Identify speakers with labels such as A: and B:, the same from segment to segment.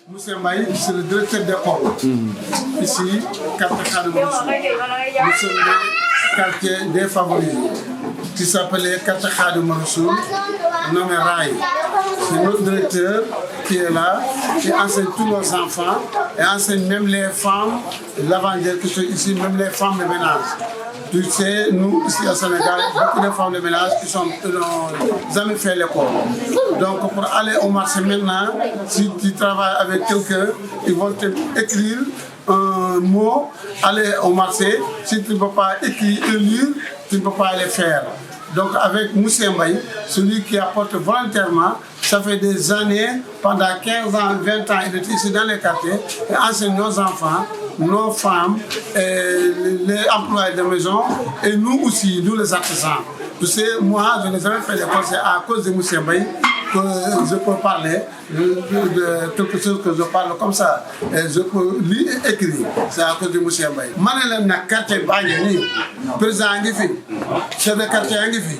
A: Monsieur Mbaye, c'est le directeur d'école. Ici, quartier Khadimousou. Nous sommes des quartiers défavorisés qui s'appelait quartier Khadimousou, nommé Raï. C'est notre directeur qui est là, qui enseigne tous nos enfants et enseigne même les femmes, l'avant-garde qui sont ici, même les femmes de ménage. Tu sais, nous, ici au Sénégal, beaucoup de femmes de ménage qui n'ont jamais fait l'école. Donc, pour aller au marché maintenant, si tu travailles avec quelqu'un, ils vont te écrire un mot, aller au marché. Si tu ne peux pas écrire et lire, tu ne peux pas aller faire. Donc, avec Moussa Mbaye, celui qui apporte volontairement, ça fait des années, pendant 15 ans, 20 ans, il est ici dans les quartiers et enseigne nos enfants, nos femmes, les employés de maison et nous aussi, nous les artisans. Tu sais, moi, je n'ai jamais fait l'école, c'est à cause de Moussa Mbaye que je peux parler de quelque chose que je parle comme ça. Et je peux lire et écrire. C'est à cause de Moussa Mbaye. Je suis quartier Bagni, président Angifi, chef de quartier Angifi,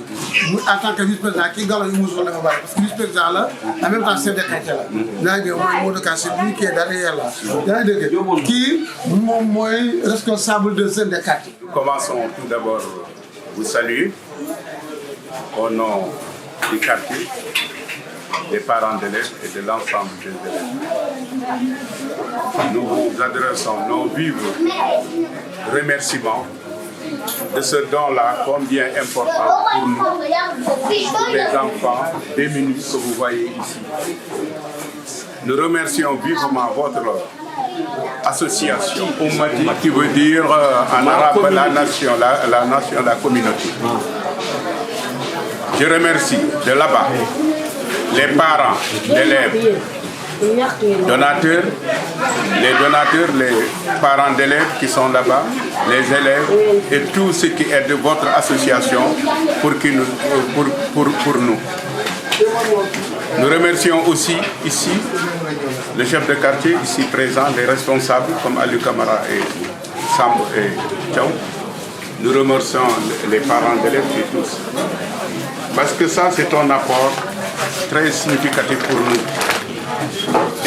A: en tant que vice-président, qui gagne le Moussa Mbaye. Parce que vice-président là, en même temps chef de quartier là. Il y a un mot de quartier qui est derrière là. Qui est responsable de ce quartier.
B: Commençons tout d'abord vous saluer au nom du quartier, des parents d'élèves et de l'ensemble des élèves. Nous vous adressons nos vifs remerciements de ce don-là, combien important pour nous, les enfants démunis que vous voyez ici. Nous remercions vivement votre association, Oumati, qui veut dire en arabe la nation, la communauté. Je remercie de là-bas les parents d'élèves, donateurs, les parents d'élèves qui sont là-bas, les élèves et tous ceux qui aident votre association pour nous. Nous remercions aussi ici le chef de quartier, ici présent, les responsables comme Ali Kamara et Sambo et Tchaou. Nous remercions les parents d'élèves et tous. Parce que ça, c'est un apport très significatif pour nous.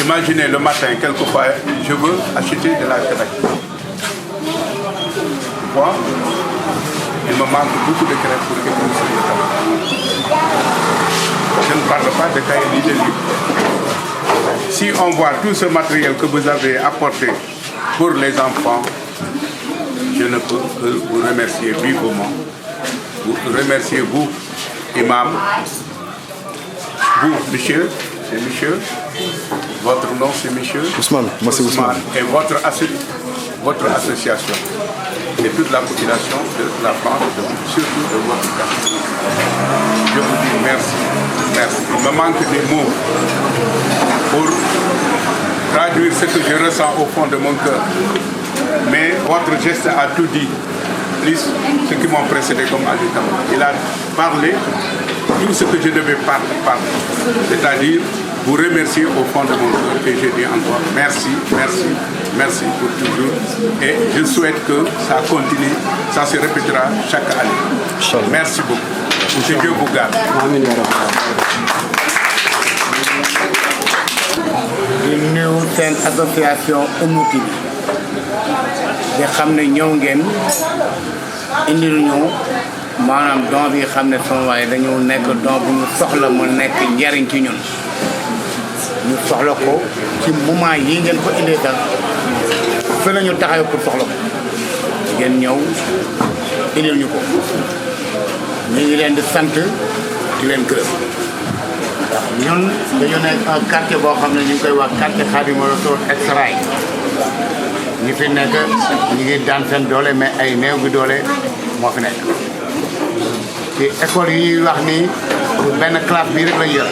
B: Imaginez le matin, quelquefois, je veux acheter de la crêpe. Pourquoi? Il me manque beaucoup de crêpes pour économiser le temps. Je ne parle pas de cahiers ni de livres. Si on voit tout ce matériel que vous avez apporté pour les enfants, je ne peux que vous remercier vivement. Vous remercier vous, imam, vous, monsieur, c'est monsieur, votre nom c'est monsieur
C: Ousmane, moi c'est Ousmane.
B: Et votre association et toute la population de la France, surtout de votre quartier. Je vous dis merci, merci. Il me manque des mots pour traduire ce que je ressens au fond de mon cœur. Mais votre geste a tout dit, plus ceux qui m'ont précédé comme Ali Kamara. Il a parlé tout ce que je devais parler, c'est-à-dire vous remercier au fond de mon cœur et je dis encore merci, merci, merci pour toujours et je souhaite que ça continue, ça se répétera chaque année. Merci beaucoup. Que Dieu vous garde.
D: di nuyu seen association Oumouti bi di xam ne ñëw ngeen indil ñu maanaam don bi xam ne sama waaye dañu nekk don bu ñu soxla mu nekk njariñ ci ñun ñu soxla ko ci moment yi ngeen ko indee sax fi la ñu taxaw pour soxla ko ngeen ñëw indil ñu ko ñu ngi leen di sant di leen gërëm ndax ñun dañu nekk un quartier boo xam ne ñu ngi koy wax quartier Khadimou Rassoul extraay ñi fi nekk ñi ngi daan seen doole mais ay néew gi doole moo fi nekk ci école yi ñuy wax nii benn classe bii rek la yor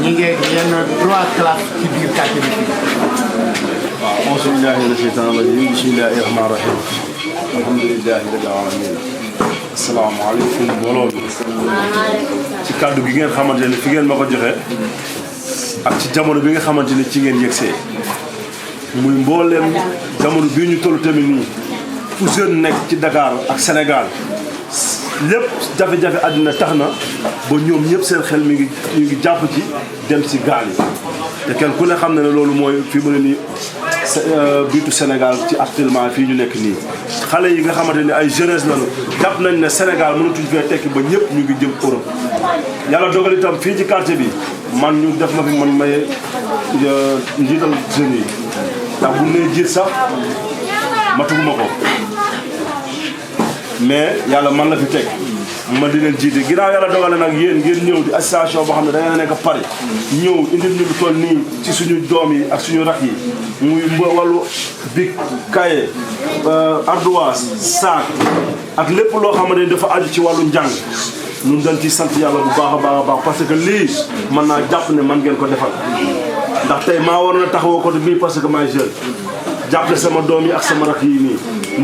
D: ñi ngi yenn 3 classes ci biir quartier bi fii
C: waaw auzu billaahi mina sheytaani rajiim bismillaahi rahmaani rahiim alhamdulillaahi rabbil aalamiin asalaamaaleykum mbooloo mi ci kàddu gi ngeen xamante ne fi ngeen ma ko joxe ak ci jamono bi nga xamante ne ci ngeen yegsee muy mbooleem jamono bii ñu toll tamit nii fu jeune nekk ci Dakar ak Sénégal lépp jafe-jafe àddina tax na ba ñoom ñëpp seen xel ñu ngi jàpp ci dem si gaal yi te kenn ku ne xam na ne loolu mooy fi mu ne nii biitu Sénégal ci actuellement fii ñu nekk nii xale yi nga xamante ni ay jeunesse lañu jàpp nañ ne Sénégal mënatuñ fee tekki ba ñëpp ñu ngi jëm Europe yàlla dogal itam fii ci quartier bi man ñu def ma fi man may njiital jeunes yi ndax bu nee jiit sax matuguma ko mais yàlla man la fi teg ma di leen jiite ginnaaw yàlla dogale nag yéen ngeen ñëw di association boo xam ne da ngeen a nekk Paris ñëw indil ñu lu toll nii ci suñu doom yi ak suñu rak yi muy wàllu bic cahier ardoise sac ak lépp loo xamante ni dafa aju ci wàllu njàng ñun dañ ciy sant yàlla bu baax a baax parce que lii mën naa jàpp ne man ngeen ko defal ndax tey maa war na taxawoo côté bii parce que maay jeune jàppale sama doom yi ak sama rak yi nii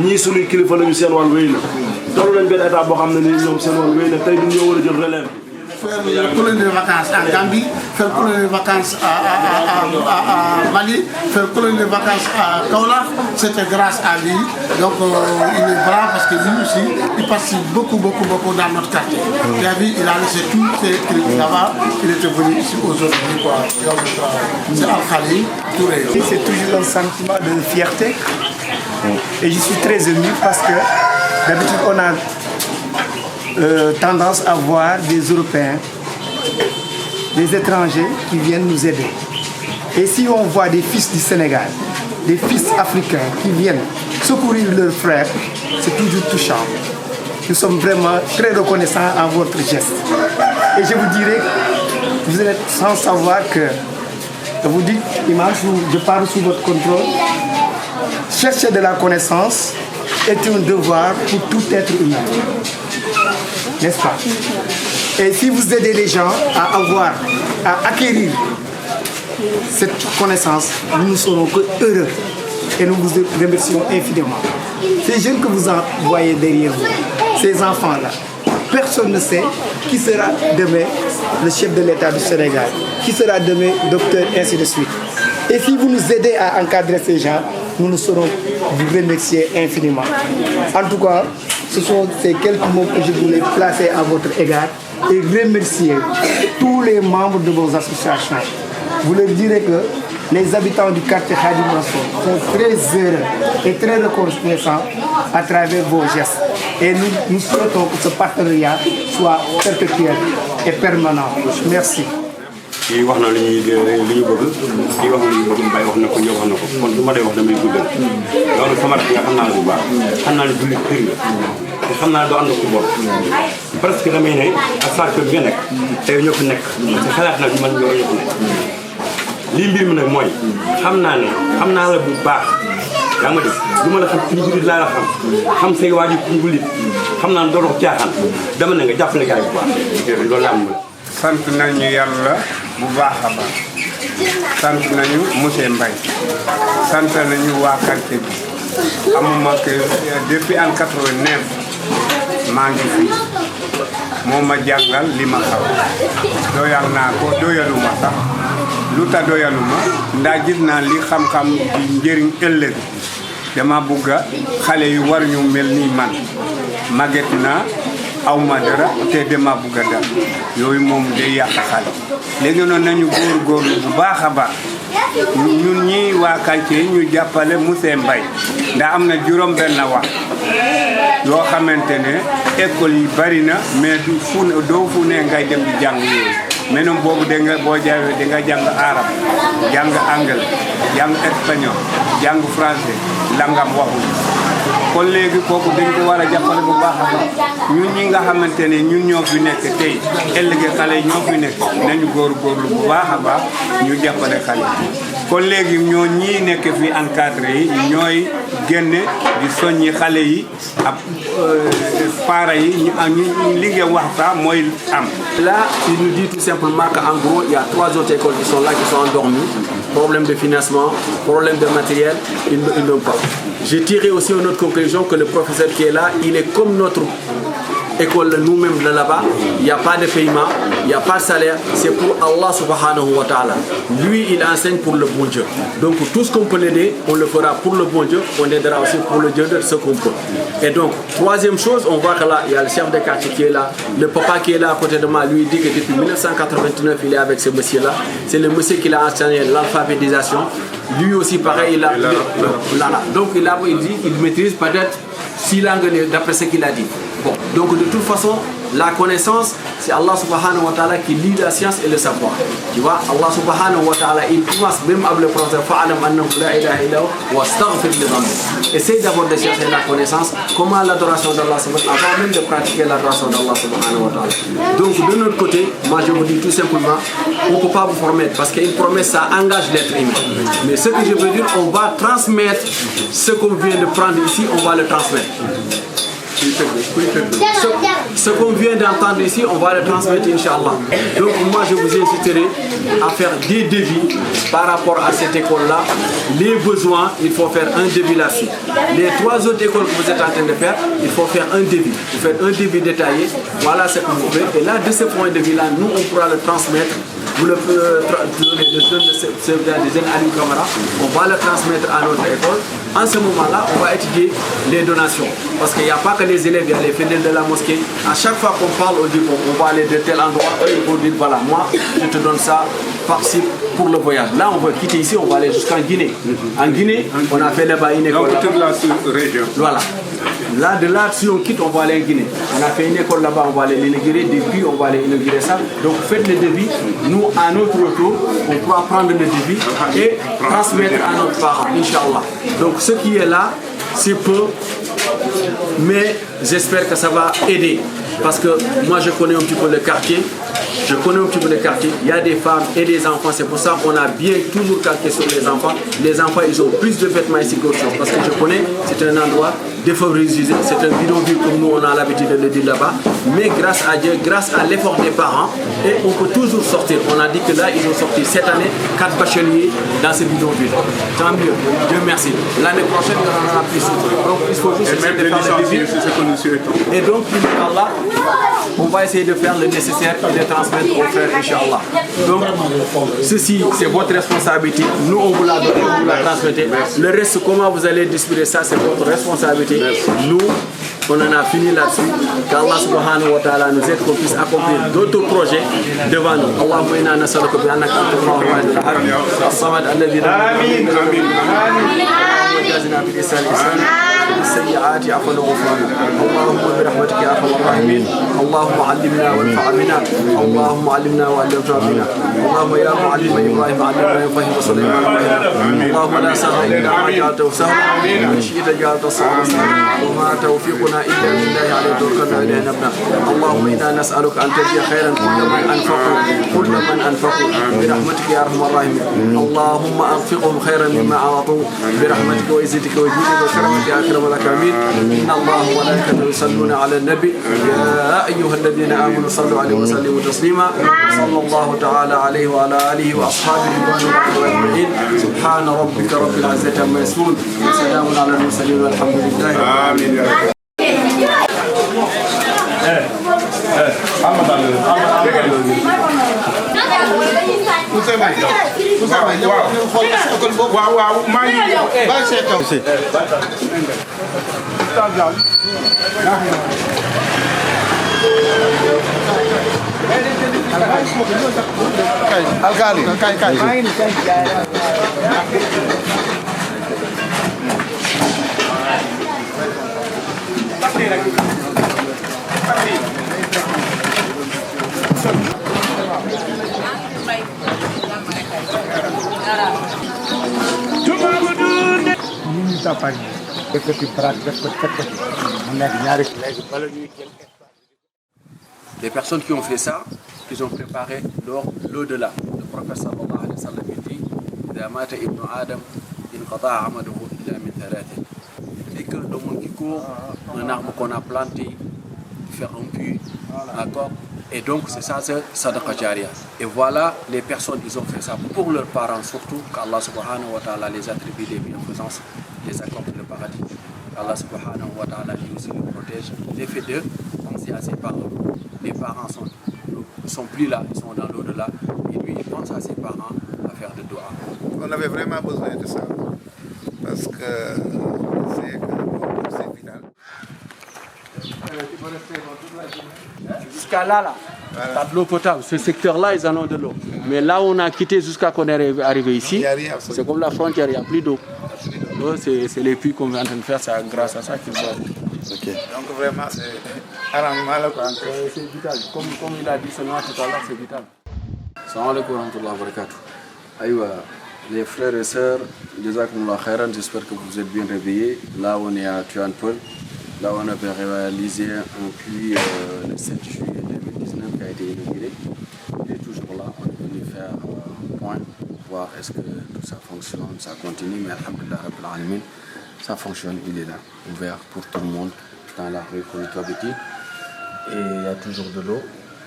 C: ñii suñuy kilifa lañu seen wàll wéy na toll nañ benn état boo xam ne nii ñoom seen wàll wéy na tey du ñoo war a jël relève bi.
A: Faire une colonie de vacances en Gambie, faire colonie de vacances à Mali, faire colonie de vacances à Kaolack, c'était grâce à lui. Donc il est brave parce que lui aussi, il participe beaucoup dans notre quartier. Il a vu, il a laissé tous ses trucs là-bas, il était venu ici aujourd'hui quoi. C'est Al-Khali Touré.
E: C'est toujours un sentiment de fierté et je suis très ému parce que d'habitude on a tendance à voir des Européens, des étrangers qui viennent nous aider. Et si on voit des fils du Sénégal, des fils africains qui viennent secourir leurs frères, c'est toujours touchant. Nous sommes vraiment très reconnaissants en votre geste. Et je vous dirais, vous êtes sans savoir que, vous dites, Imam, je parle sous votre contrôle, chercher de la connaissance est un devoir pour tout être humain. N'est-ce pas? Et si vous aidez les gens à acquérir cette connaissance, nous ne serons que heureux et nous vous remercions infiniment. Ces jeunes que vous envoyez derrière vous, ces enfants-là, personne ne sait qui sera demain le chef de l'État du Sénégal, qui sera demain docteur, ainsi de suite. Et si vous nous aidez à encadrer ces gens, nous saurons vous remercier infiniment. En tout cas, ce sont ces quelques mots que je voulais placer à votre égard et remercier tous les membres de vos associations. Vous leur direz que les habitants du quartier Khadim Rassoul sont très heureux et très reconnaissants à travers vos gestes. Et nous souhaitons que ce partenariat soit perpétuel et permanent. Merci.
F: kii wax na li ñu bëgg kii wax na li ñu bëgg Mbaye wax na ko ñëw wax na ko kon du ma dee wax damay guddal loolu sama rakk nga xam naa la bu baax xam naa ne jullit kër nga te xam naa doo ànd ak ku bon parce que damay ne association bi nga nekk tey ñoo fi nekk te xalaat nag man ñoo ñoo fi nekk lii mbir mi nag mooy xam naa la bu baax yaa ma dégg du ma la xam ci jullit laa la xam say waajur ci jullit xam naa ne doo dox caaxaan dama ne nga jàppale gars yi bu baax loolu la am
B: sant nañu yàlla bu baax a baax sant nañu monsieur Mbaye sant nañu waa quartier bi amuma que depuis en 89 maa ngi fii moo ma jàngal li ma xam doyal naa ko doyaluma sax lu tax doyaluma ndax gis naa li xam-xam di njëriñ ëllëg dama bugga xale yu war ñu mel ni man màgget naa awma dara te dama bugga dara yooyu moom day yàq xale léegi noonu nañu góorgóorlu bu baax a baax ñun ñi waa quartier ñu jàppale monsieur Mbaye ndax am na juróom benn wax yoo xamante ne école yi bari na mais doo fu ne ngay dem di jàng yooyu mais noonu boobu boo jaawee da nga jàng arabe jàng anglais jàng espagnol jàng français langam waxul kon léegi kooku dañ ko war a jàppale bu baax a baax ñun ñi nga xamante ne ñun ñoo fi nekk tey ëllëg xale yi ñoo fi nekk nañu góorgóorlu bu baax a baax ñu jàppale xale yi kon léegi ñoo ñii nekk fi encadré yi ñooy génne di soññi xale yi ak parents yi ñu li ngeen wax sax mooy am.
G: Là, il nous dit tout simplement qu'en gros, il y a 3 autres écoles qui sont là, qui sont endormies. Problème de financement, problème de matériel, ils n'ont pas. J'ai tiré aussi une autre conclusion que le professeur qui est là, il est comme notre école nous-mêmes de là-bas, il n'y a pas de paiement, il n'y a pas de salaire, c'est pour Allah subhanahu wa ta'ala. Lui, il enseigne pour le bon Dieu. Donc tout ce qu'on peut l'aider, on le fera pour le bon Dieu, on aidera aussi pour le Dieu de ce qu'on peut. Et donc, troisième chose, on voit que là, il y a le chef de quartier qui est là, le papa qui est là à côté de moi, lui il dit que depuis 1989, il est avec ce monsieur-là. C'est le monsieur qui l'a enseigné l'alphabétisation. Lui aussi, pareil, il a. Donc, il dit qu'il maîtrise peut-être 6 langues d'après ce qu'il a dit. Bon, donc de toute façon, la connaissance, c'est Allah subhanahu wa ta'ala qui lie la science et le savoir. Tu vois, Allah subhanahu wa ta'ala, il commence même à le prononcer, fa'alam annahu la ilaha illa hu wastaghfir li dhanbik. Essaye d'abord de chercher la connaissance, comment l'adoration d'Allah subhanahu wa ta'ala, avant même de pratiquer l'adoration d'Allah subhanahu wa ta'ala. Donc de notre côté, moi je vous dis tout simplement, on ne peut pas vous promettre, parce qu'une promesse, ça engage l'être humain. Mais ce que je veux dire, on va transmettre ce qu'on vient de prendre ici, on va le transmettre. Ce qu'on vient d'entendre ici, on va le transmettre, Inch'Allah. Donc moi, je vous inciterai à faire des devis par rapport à cette école-là. Les besoins, il faut faire un devis là-dessus. Les 3 autres écoles que vous êtes en train de faire, il faut faire un devis. Vous faites un devis détaillé, voilà ce que vous faites. Et là, de ce point de vue-là, nous, on pourra le transmettre. Vous le donner le jeune des jeunes Ali Camara, on va le transmettre à notre école. En ce moment-là, on va étudier les donations. Parce qu'il n'y a pas que les élèves, il y a les fidèles de la mosquée. À chaque fois qu'on parle, on dit qu'on va aller de tel endroit, eux ils vont dire voilà, moi je te donne ça, participe pour le voyage. Là, on va quitter ici, on va aller jusqu'en Guinée. En Guinée, on a fait là-bas une école.
B: Dans toute la région.
G: Voilà. Là, de là, si on quitte, on va aller en Guinée. On a fait une école là-bas, on va aller l'inaugurer. Depuis, on va aller inaugurer ça. Donc, faites le devis. Nous, à notre retour, on pourra prendre le devis et transmettre à notre parent, Inch'Allah. Donc, ce qui est là, c'est peu, mais j'espère que ça va aider. Parce que moi, je connais un petit peu le quartier. Il y a des femmes et des enfants. C'est pour ça qu'on a bien toujours calqué sur les enfants. Les enfants, ils ont plus de vêtements ici qu'autre chose. Parce que je connais, c'est un endroit défavorisé. C'est un bidonville comme nous, on a l'habitude de le dire là-bas. Mais grâce à Dieu, grâce à l'effort des parents, et on peut toujours sortir. On a dit que là, ils ont sorti cette année 4 bacheliers dans ce bidonville. Tant mieux. Dieu merci. L'année prochaine, il y en aura plus. Donc, il faut juste essayer de faire le devis. Et donc, Inch'Allah, on va essayer de faire le nécessaire et de transmettre aux frères, Inch'Allah. Donc, ceci, c'est votre responsabilité. Nous, on vous l'a donné, on vous l'a transmettez. Le reste, comment vous allez distribuer ça, c'est votre responsabilité. Nous, on en a fini là-dessus. Qu'Allah subhanahu wa ta'ala nous aide qu'on puisse accomplir d'autres projets devant nous. Allahumma inna nas'aluka bi annaka antal wahid as-samad alladhi amin وجازنا بالإحسان إحسانا بالسيئات عفوا وغفرانا اللهم برحمتك يا أرحم الراحمين اللهم علمنا وانفع بنا اللهم علمنا وعلمنا بنا اللهم يا معلم إبراهيم علمنا يفهم وسليمان اللهم لا سهل إلا ما جعلته سهلا وإن شئت جعلته صعبا وما توفيقنا إلا بالله عليه توكلنا عليه نبنا اللهم إنا نسألك أن تجزي خيرا كل من أنفقوا برحمتك يا أرحم الراحمين اللهم أنفقهم خيرا مما أعطوا برحمتك وعزتك وجودك وكرمك يا أكرم الأكرمين إن الله وملائكته يصلون على النبي يا أيها الذين آمنوا صلوا عليه وسلموا تسليما صلى الله تعالى عليه وعلى آله وأصحابه رضوان الله أجمعين سبحان ربك رب العزة عما يصفون وسلام على المرسلين والحمد لله آمين.
A: Alkali, kay.
G: Les personnes qui ont fait ça, ils ont préparé l'au-delà. Le prophète sallallahu alayhi wa sallam dit إذا مات ابن آدم انقطع عمله إلا من ثلاث. Dès que le monde qui court, un arbre qu'on a planté, faire un puits, d'accord. Et donc c'est ça, c'est sadaqa jariya. Et voilà, les personnes, ils ont fait ça pour leurs parents surtout, qu'Allah subhanahu wa ta'ala les attribue des bienfaisances, les accorde le paradis. Allah subhanahu wa ta'ala lui aussi le protège. Les fait d'eux, penser à à ses parents. Les parents sont plus là, ils sont dans l'au-delà. Et lui, il pense à ses parents à faire de doigts.
B: On avait vraiment besoin de ça. Parce que c'est vital.
G: Jusqu'à là, t'as de l'eau potable. Ce secteur-là, ils en ont de l'eau. Mais là où on a quitté jusqu'à qu'on est arrivé ici, c'est comme la frontière, il n'y a plus d'eau. C'est les puits qu'on est en train de faire, c'est grâce à ça qu'ils boivent.
B: Okay. Donc vraiment, c'est arrangement là, quoi.
G: C'est vital. Comme il a dit seulement tout à l'heure, c'est vital. Salam alaikum wa rahmatullahi wa barakatuh. Aïwa, les frères et sœurs, jazakumullah khairan, j'espère que vous êtes bien réveillés. Là, on est à Tuanpol. Là, on avait réalisé un puits le 7 juillet 2019 qui a été inauguré. Il est toujours là. On est venu faire un point, voir est-ce que tout ça fonctionne, ça continue. Mais alhamdulillah, rabbil alamin, ça fonctionne, il est là, ouvert pour tout le monde dans la rue comme tu habitudes. Et il y a toujours de l'eau.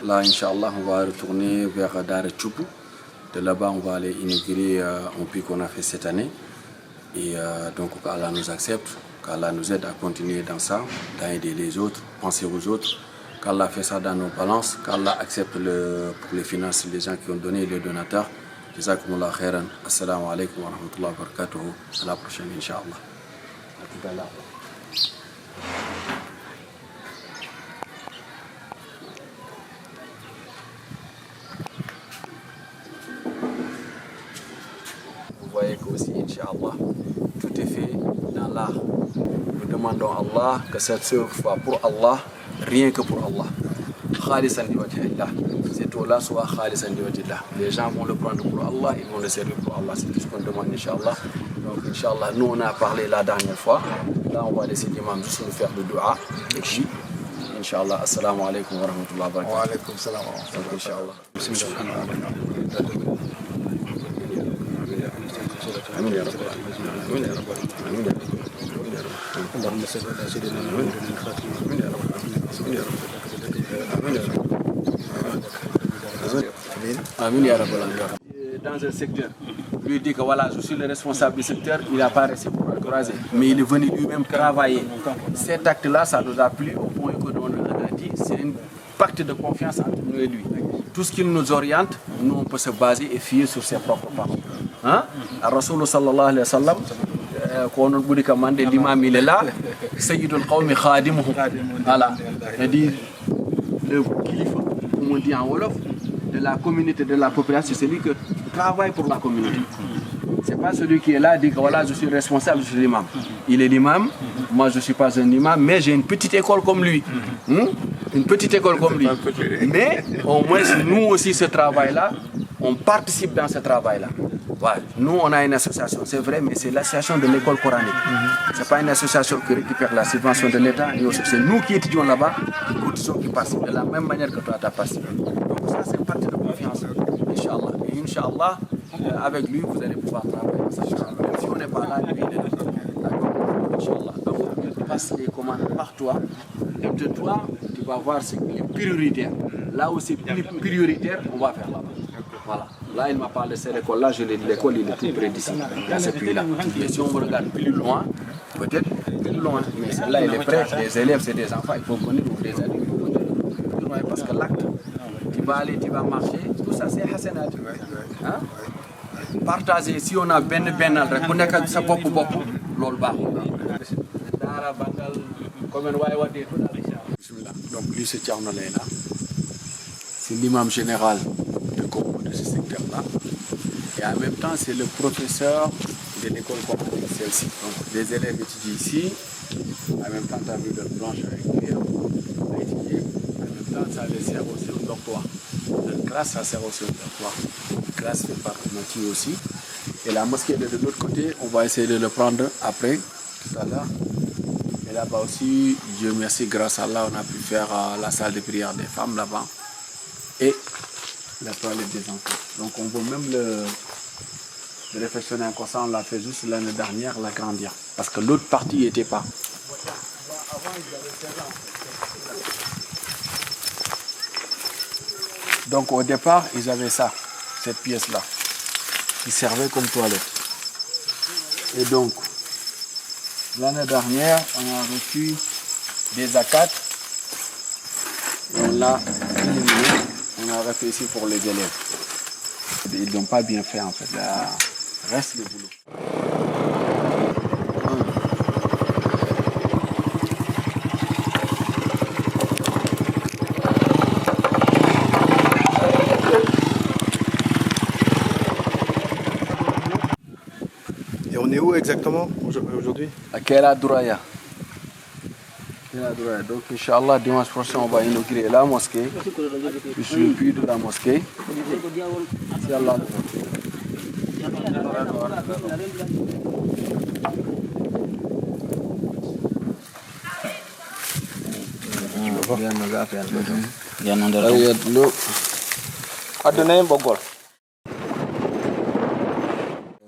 G: Là, Inch'Allah, on va retourner vers Dar Tchoupou. De là-bas, on va aller inaugurer un puits qu'on a fait cette année. Et donc, qu'Allah nous accepte, qu'Allah nous aide à continuer dans ça, d'aider les autres, penser aux autres. Qu'Allah fait ça dans nos balances, qu'Allah accepte pour les finances les gens qui ont donné, les donateurs. Jazakumullah khairan. Assalamu alaikum wa rahmatullahi wa barakatuh. À la prochaine, Inch'Allah. À tout à l'heure. Vous voyez qu'aussi, Inch'Allah, tout est fait dans l'art. Nous demandons à Allah que cette œuvre soit pour Allah, rien que pour Allah. Khalisan li wajhillah. Cette eau-là soit khalisan li wajhillah. Les gens vont le prendre pour Allah, ils vont le servir pour Allah. C'est tout ce qu'on demande, Inch'Allah. Donc, Inch'Allah, nous on a parlé la dernière fois. Là, on va laisser l'imam juste nous faire le dua. Et puis, Inch'Allah, assalamu alaikum wa rahmatullahi wa barakatuh.
B: Wa alaikum salam wa rahmatullahi.
G: Inch'Allah.
B: Amin ya rabbal alamin. Amin ya rabbal alamin. اللهم صل على سيدنا محمد الخاتم آمين يا رب آمين يا رب آمين يا رب
G: Amin ya rabbal alamin. Dans un secteur, lui dit que voilà, je suis le responsable du secteur, il n'a pas resté pour encourager, mais il est venu lui-même travailler. Cet acte-là, ça nous a plu au point que nous on a dit, c'est un pacte de confiance entre nous et lui. Tout ce qu'il nous oriente, nous on peut se baser et fier sur ses propres paroles. Hein? Rasulullah sallallahu alayhi wa sallam, qu'on a dit que l'imam il est là, Sayyidul Qawmi Khadimuhum. Voilà. Il dit, le kilifa, comme on dit en Wolof, de la communauté, de la population, c'est celui qui travaille pour la communauté. C'est pas celui qui est là, dit que voilà, je suis responsable, je suis l'imam. Il est l'imam, moi je ne suis pas un imam, mais j'ai une petite école comme lui. Une petite école comme lui. Mais au moins, nous aussi, ce travail-là, on participe dans ce travail-là. Ouais. Nous, on a une association, c'est vrai, mais c'est l'association de l'école coranique. Ce n'est pas une association qui récupère la subvention de l'État. C'est nous qui étudions là-bas, qui participent de la même manière que toi, tu as participé. Donc ça, c'est une partie de confiance. Inch'Allah. Et Inch'Allah, avec lui, vous allez pouvoir travailler. Même si on n'est pas là, lui, il est là. D'accord. Inch'Allah. Donc, passe les commandes par toi. Et de toi, tu vas voir ce qui est prioritaire. Là où c'est plus prioritaire, on va faire là-bas. Voilà. Là, il m'a parlé de cette école-là, je l'ai dit, l'école, il est tout près d'ici. Il y a ce puits-là. Mais si on regarde plus loin, peut-être plus loin. Mais celle-là, il est prêt. Les élèves, c'est des enfants, il faut connaître, ou des adultes, il faut connaître. Plus loin, parce que l'acte, tu vas aller, tu vas marcher, tout ça, c'est hasanat. Hein? Partager, si on a ben, on a qu'à sa bopp, l'ol baax. Dara bangal, comme un waay wadé. Donc, lui, c'est Tchaouna Leïla. C'est l'imam général de ce secteur-là. Et en même temps, c'est le professeur de l'école coranique, celle-ci. Donc, les élèves étudient ici. En même temps, tu as vu leur blanche avec lui à étudier. En même temps, ça les sert aussi au doctorat. La classe, ça sert aussi au doctorat. La classe fait par moitié aussi. Et la mosquée de l'autre côté, on va essayer de le prendre après, tout à l'heure. Et là-bas aussi, Dieu merci, grâce à Allah, on a pu faire la salle de prière des femmes là-bas. Et la toilette des enfants. Donc on veut même le réfectionner encore ça, on l'a fait juste l'année dernière, l'agrandir. Parce que l'autre partie n'était pas. Donc au départ, ils avaient ça, cette pièce-là, qui servait comme toilette. Et donc, l'année dernière, on a reçu des zakats l'a éliminé. On a refait ici pour les élèves. Ils n'ont pas bien fait en fait. Là, reste le boulot.
C: Et on est où exactement aujourd'hui?
G: À Kela Douraya. Donc, Inch'Allah, dimanche prochain, on va inaugurer la mosquée. Je suis le puits de la mosquée. Si Allah le veut.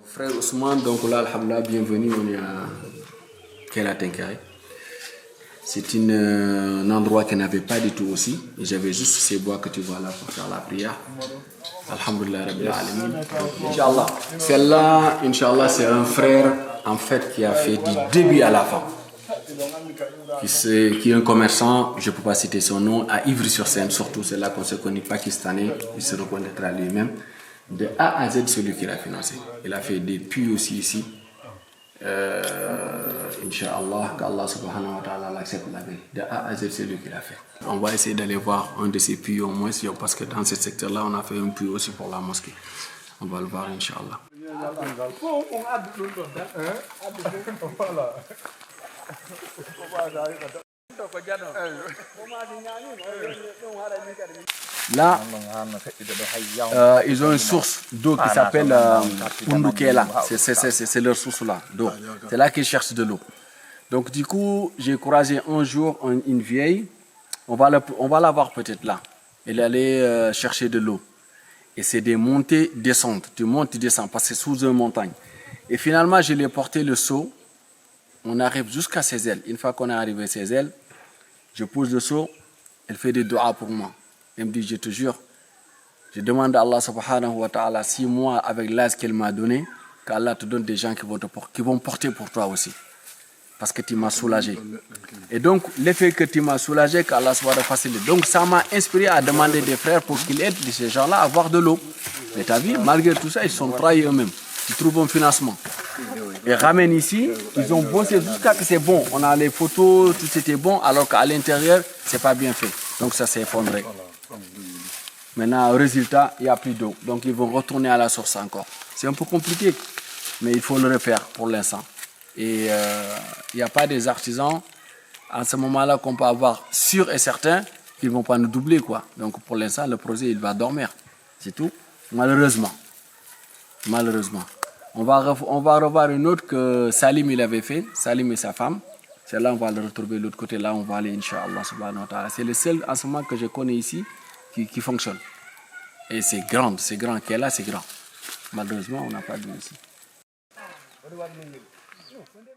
G: Frère Ousmane, donc là, alhamdoulilah, bienvenue, on est à Kela Tenkari. C'est un endroit qui n'avait pas du tout aussi. J'avais juste ces bois que tu vois là pour faire la prière. Alhamdulillah Rabbil Alamin. Inch'Allah. Celle-là, Inch'Allah, c'est un frère en fait qui a fait du début à la fin. Qui est un commerçant, je ne peux pas citer son nom, à Ivry-sur-Seine, surtout c'est là qu'on se connaît pakistanais, il se reconnaîtra lui-même. De A à Z, celui qui l'a financé. Il a fait des puits aussi ici. Inch'Allah, qu'Allah subhanahu wa ta'ala l'accepte la vie. De A à Z, c'est lui qui l'a fait. On va essayer d'aller voir un de ces puits au moins, parce que dans ce secteur-là, on a fait un puits aussi pour la mosquée. On va le voir, Inch'Allah. Là, ils ont une source d'eau qui s'appelle Undukela. C'est leur source là d'eau. C'est là qu'ils cherchent de l'eau. Donc du coup, j'ai croisé un jour une vieille. On va la voir peut-être là. Elle allait chercher de l'eau. Et c'est des montées, descentes. Tu montes, tu descends, parce que c'est sous une montagne. Et finalement, je lui ai porté le seau. On arrive jusqu'à ses ailes. Une fois qu'on est arrivé à ses ailes, je pose le seau. Elle fait des doigts pour moi. Elle me dit, je te jure, je demande à Allah subhanahu wa ta'ala, si moi, avec l'âge qu'elle m'a donné, qu'Allah te donne des gens qui vont porter pour toi aussi. Parce que tu m'as soulagé. Et donc, l'effet que tu m'as soulagé, qu'Allah soit facilité. Donc, ça m'a inspiré à demander des frères pour qu'ils aident ces gens-là à avoir de l'eau. Mais tu as vu, malgré tout ça, ils sont trahis eux-mêmes. Ils trouvent un financement. Ils ramènent ici, ils ont bossé jusqu'à que c'est bon. On a les photos, tout était bon, alors qu'à l'intérieur, c'est pas bien fait. Donc, ça s'est effondré. Maintenant, au résultat, il n'y a plus d'eau. Donc, ils vont retourner à la source encore. C'est un peu compliqué, mais il faut le refaire pour l'instant. Et il n'y a pas des artisans, à ce moment-là, qu'on peut avoir sûr et certain qu'ils ne vont pas nous doubler, quoi. Donc, pour l'instant, le projet, il va dormir. C'est tout. Malheureusement. On va revoir une autre que Salim, il avait fait. Salim et sa femme. Celle-là, on va le retrouver de l'autre côté. Là, on va aller, Inch'Allah, subhanahu wa ta'ala. C'est le seul, en ce moment, que je connais ici qui fonctionne. Et c'est grand. Qu'elle là, c'est grand. Malheureusement, on n'a pas de ici.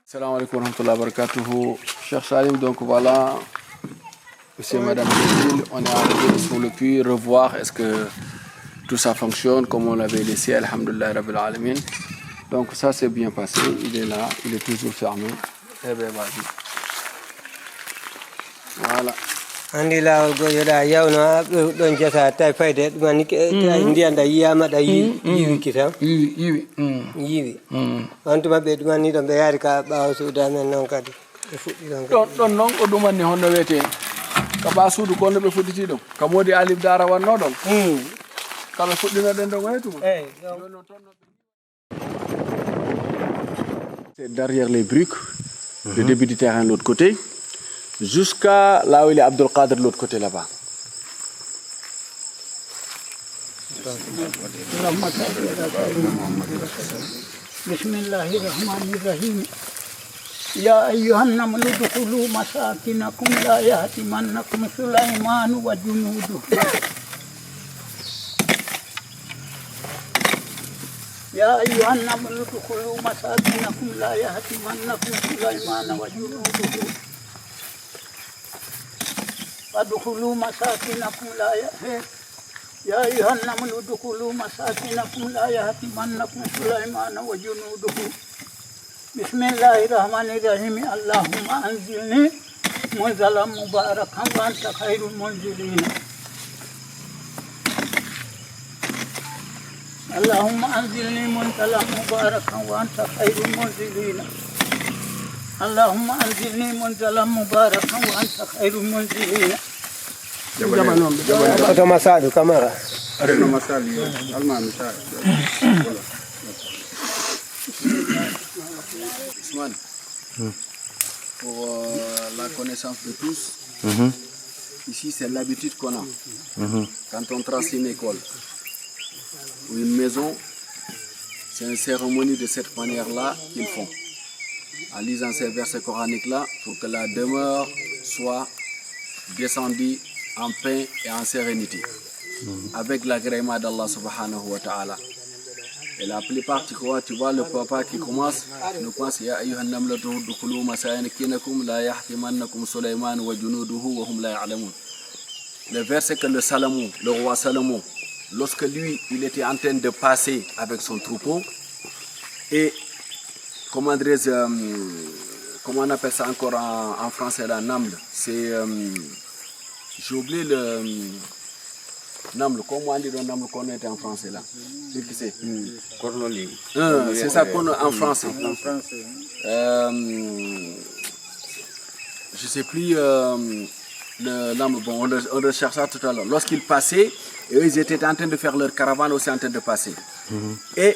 G: Salam alaikum wa rahmatullahi wa barakatuhu. Cher Salim, donc voilà, monsieur et madame Bézil, on est arrivé sur le puits, revoir est-ce que tout ça fonctionne comme on l'avait laissé, alhamdulillah rabbil alamin. Donc ça s'est bien passé, il est là, il est toujours fermé. Eh bien, vas-y. Voilà.
H: Andi la goyoda yawna don jata tay fayde man ndianda yiyama da yiwi kitam yiwi antuma be dum ni don be yari ka bawo suuda men non kadi be fuddi
G: don non ko dum ni honno wete ka ba suudu ko no be fudditi dum ka modi alif dara wanno don kala fuddina den do waytu c'est derrière les briques le début du terrain de l'autre côté jusqu'à là où il est Abdul Qadir de l'autre côté là-bas.
I: Bismillahirrahmanirrahim. Ya ayyuhan namu udkhulu masakinakum la yahtimannakum Sulaiman wa junuduhu. Ya ayyuhan namu udkhulu masakinakum la yahtimannakum Sulaiman wa junuduhu. Adkhulu masakinakum la ya ayyuhan namu udkhulu masakinakum la yahtimannakum Sulaiman wa junuduhu. Bismillahirrahmanirrahim. Allahumma anzilni munzalan mubarakan wa anta khairul munzilin. اللهم أنزلني منزلا مباركا وأنت خير المنزلين اللهم أنزلني منزلا مباركا وأنت خير المنزلين
H: Oto Masadu Camara.
G: Ousmane, pour la connaissance de tous, ici c'est l'habitude qu'on a. Quand on trace une école ou une maison, c'est une cérémonie de cette manière-là qu'ils font. En lisant ces versets coraniques-là, pour que la demeure soit descendue en paix et en sérénité, avec l'agrément d'Allah subhanahu wa ta'ala. Et la plupart, tu vois le papa qui commence, nous pense Ya ayyuhan namlatu dukhulu masakinakum la yahtimannakum Sulayman wa junuduhu wa hum la ya'lamun. Le verset que le roi Salomon, lorsque lui, il était en train de passer avec son troupeau, et comment on appelle ça encore en français, la namle, c'est, j'ai oublié le namle, comment on dit le namle qu'on était en français là? C'est qui c'est? C'est ça qu'on a en français. Je ne sais plus le namle, bon, on recherche ça tout à l'heure. Lorsqu'ils passaient, eux, ils étaient en train de faire leur caravane aussi en train de passer. Et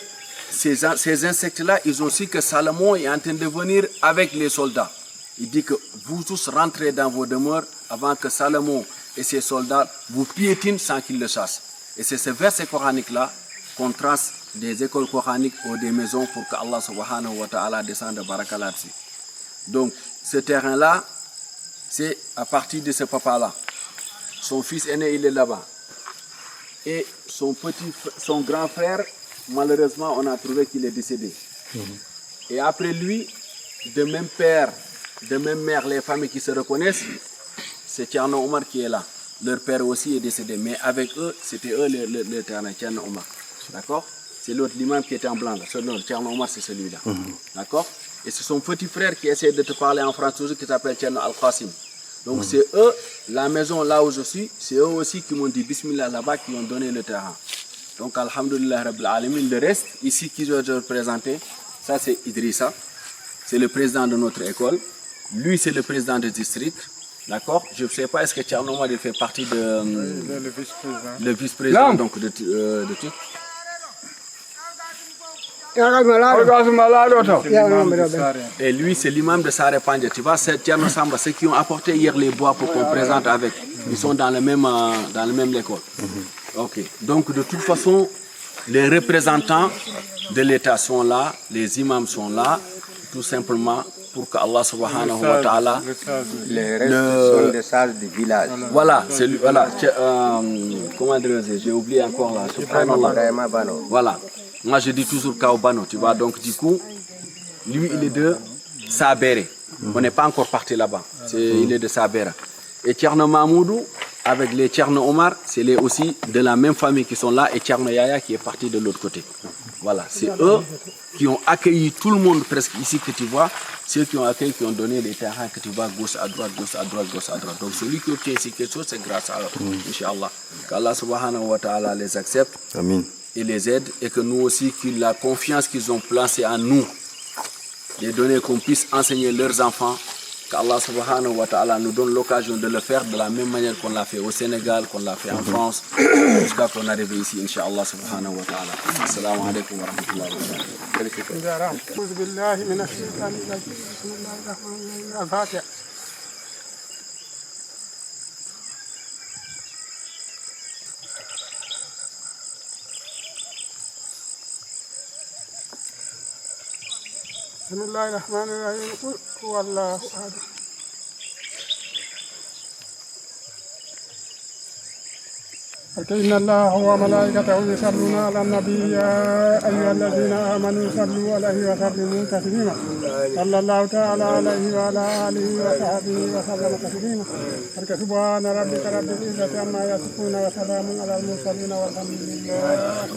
G: ces insectes-là, ils ont su que Salomon est en train de venir avec les soldats. Il dit que vous tous rentrez dans vos demeures avant que Salomon et ses soldats vous piétinent sans qu'ils le chassent. Et c'est ce verset coranique-là qu'on trace des écoles coraniques ou des maisons pour que Allah subhanahu wa ta'ala descende de baraka là-dessus. Donc, ce terrain-là, c'est à partir de ce papa-là. Son fils aîné, il est là-bas. Et son grand frère, malheureusement, on a trouvé qu'il est décédé. Et après lui, de même père, de même mère, les familles qui se reconnaissent, c'est Tcherno Omar qui est là. Leur père aussi est décédé, mais avec eux, c'était eux le terrain, Tcherno Omar. D'accord? C'est l'autre, l'imam qui était en blanc. Tcherno Omar, c'est celui-là. D'accord? Et c'est son petit frère qui essaie de te parler en français, qui s'appelle Tcherno Al-Qasim. Donc c'est eux, la maison là où je suis, c'est eux aussi qui m'ont dit Bismillah là-bas, qui ont donné le terrain. Donc Alhamdulillah Rabbil Alamin, le reste, ici qui je vais présenter, ça c'est Idrissa, c'est le président de notre école. Lui c'est le président du district. D'accord? Je ne sais pas, est-ce que Tcherno Omar fait partie de le vice-président donc de tout. Et lui, c'est l'imam de Sare Pandja. Tu vois, c'est Tcherno Samba, ceux qui ont apporté hier les bois pour qu'on présente avec. Ils sont dans le même école. Ok. Donc, de toute façon, les représentants de l'État sont là, les imams sont là, tout simplement pour que Allah subhanahu wa ta'ala.
H: Les restes sont des sages du village.
G: Voilà, c'est lui, voilà. Comment dire, j'ai oublié encore là. Voilà. Moi je dis toujours Kaobano, tu vois, donc du coup, lui il est de Sabere. On n'est pas encore parti là-bas, il est de Sabere. Et Tcherno Mahmoudou, avec les Tcherno Omar, c'est aussi de la même famille qui sont là, et Tcherno Yaya qui est parti de l'autre côté. Voilà, c'est eux qui ont accueilli tout le monde presque ici que tu vois, ceux qui ont accueilli, qui ont donné les terrains que tu vois gauche à droite, gauche à droite, gauche à droite. Donc celui qui obtient ici quelque chose, c'est grâce à eux, Inch'Allah. Qu'Allah subhanahu wa ta'ala les accepte.
J: Amin.
G: Et les aide, et que nous aussi, que la confiance qu'ils ont placée en nous, les donner qu'on puisse enseigner leurs enfants, qu'Allah subhanahu wa ta'ala nous donne l'occasion de le faire de la même manière qu'on l'a fait au Sénégal, qu'on l'a fait en France, jusqu'à qu'on arrive ici, Inch'Allah subhanahu wa ta'ala. Assalamu alaikum wa rahmatullahi wa barakatuh.
K: بسم الله الرحمن الرحيم قل هو الله أحد إن الله وملائكته يصلون على النبي يا أيها الذين آمنوا صلوا عليه وسلموا تسليما صلى الله تعالى عليه وعلى آله وصحبه وسلم تسليما سبحان ربك رب العزة عما يصفون وسلام على المرسلين والحمد لله.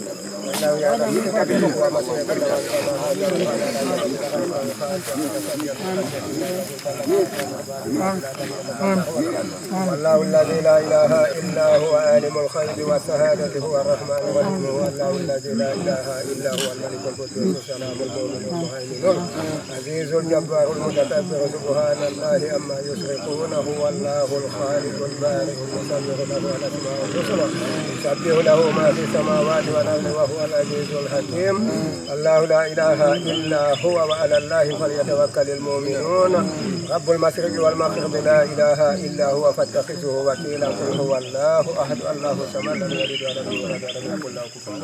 L: الله الذي لا إله إلا هو عالم الخير
H: الغيب والشهادة هو الرحمن الرحيم هو الله الذي لا إله إلا هو الملك القدوس السلام المؤمن المهيمن العزيز الجبار المتكبر سبحان الله عما يشركون هو الله الخالق البارئ المصور له الأسماء الحسنى يسبح له ما في السماوات والأرض وهو العزيز الحكيم الله لا إله إلا هو وعلى الله فليتوكل المؤمنون رب المشرق والمغرب لا إله إلا هو فاتخذه وكيلا قل هو الله أحد الله الصمد لم يلد ولم يولد ولم يكن له كفوا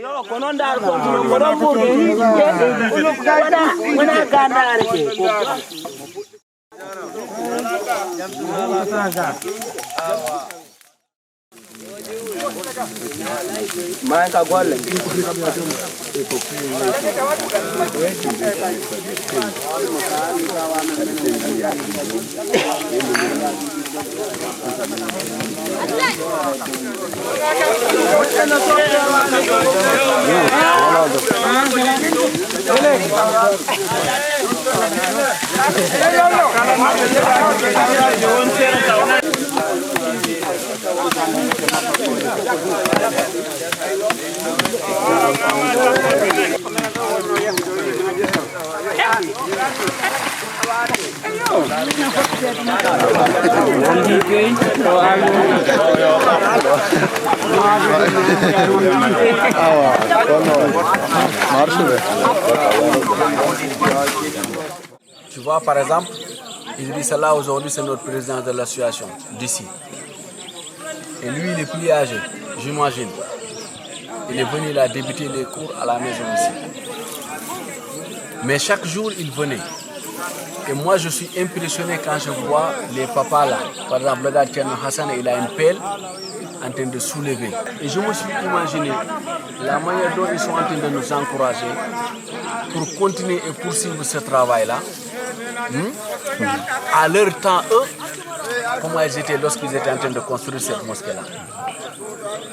I: Yo, konon dar ko konon ko ni ulo wana ganda arke main ka gol
G: Tu vois, par exemple, Idriss Allah aujourd'hui c'est notre président de l'association d'ici. Et lui il est plus âgé, j'imagine. Il est venu là débuter les cours à la maison ici. Mais chaque jour il venait. Et moi je suis impressionné quand je vois les papas là. Par exemple, le gars Tcherno Hassan, il a une pelle en train de soulever. Et je me suis imaginé la manière dont ils sont en train de nous encourager pour continuer et poursuivre ce travail-là. À leur temps, eux, comment ils étaient lorsqu'ils étaient en train de construire cette mosquée-là.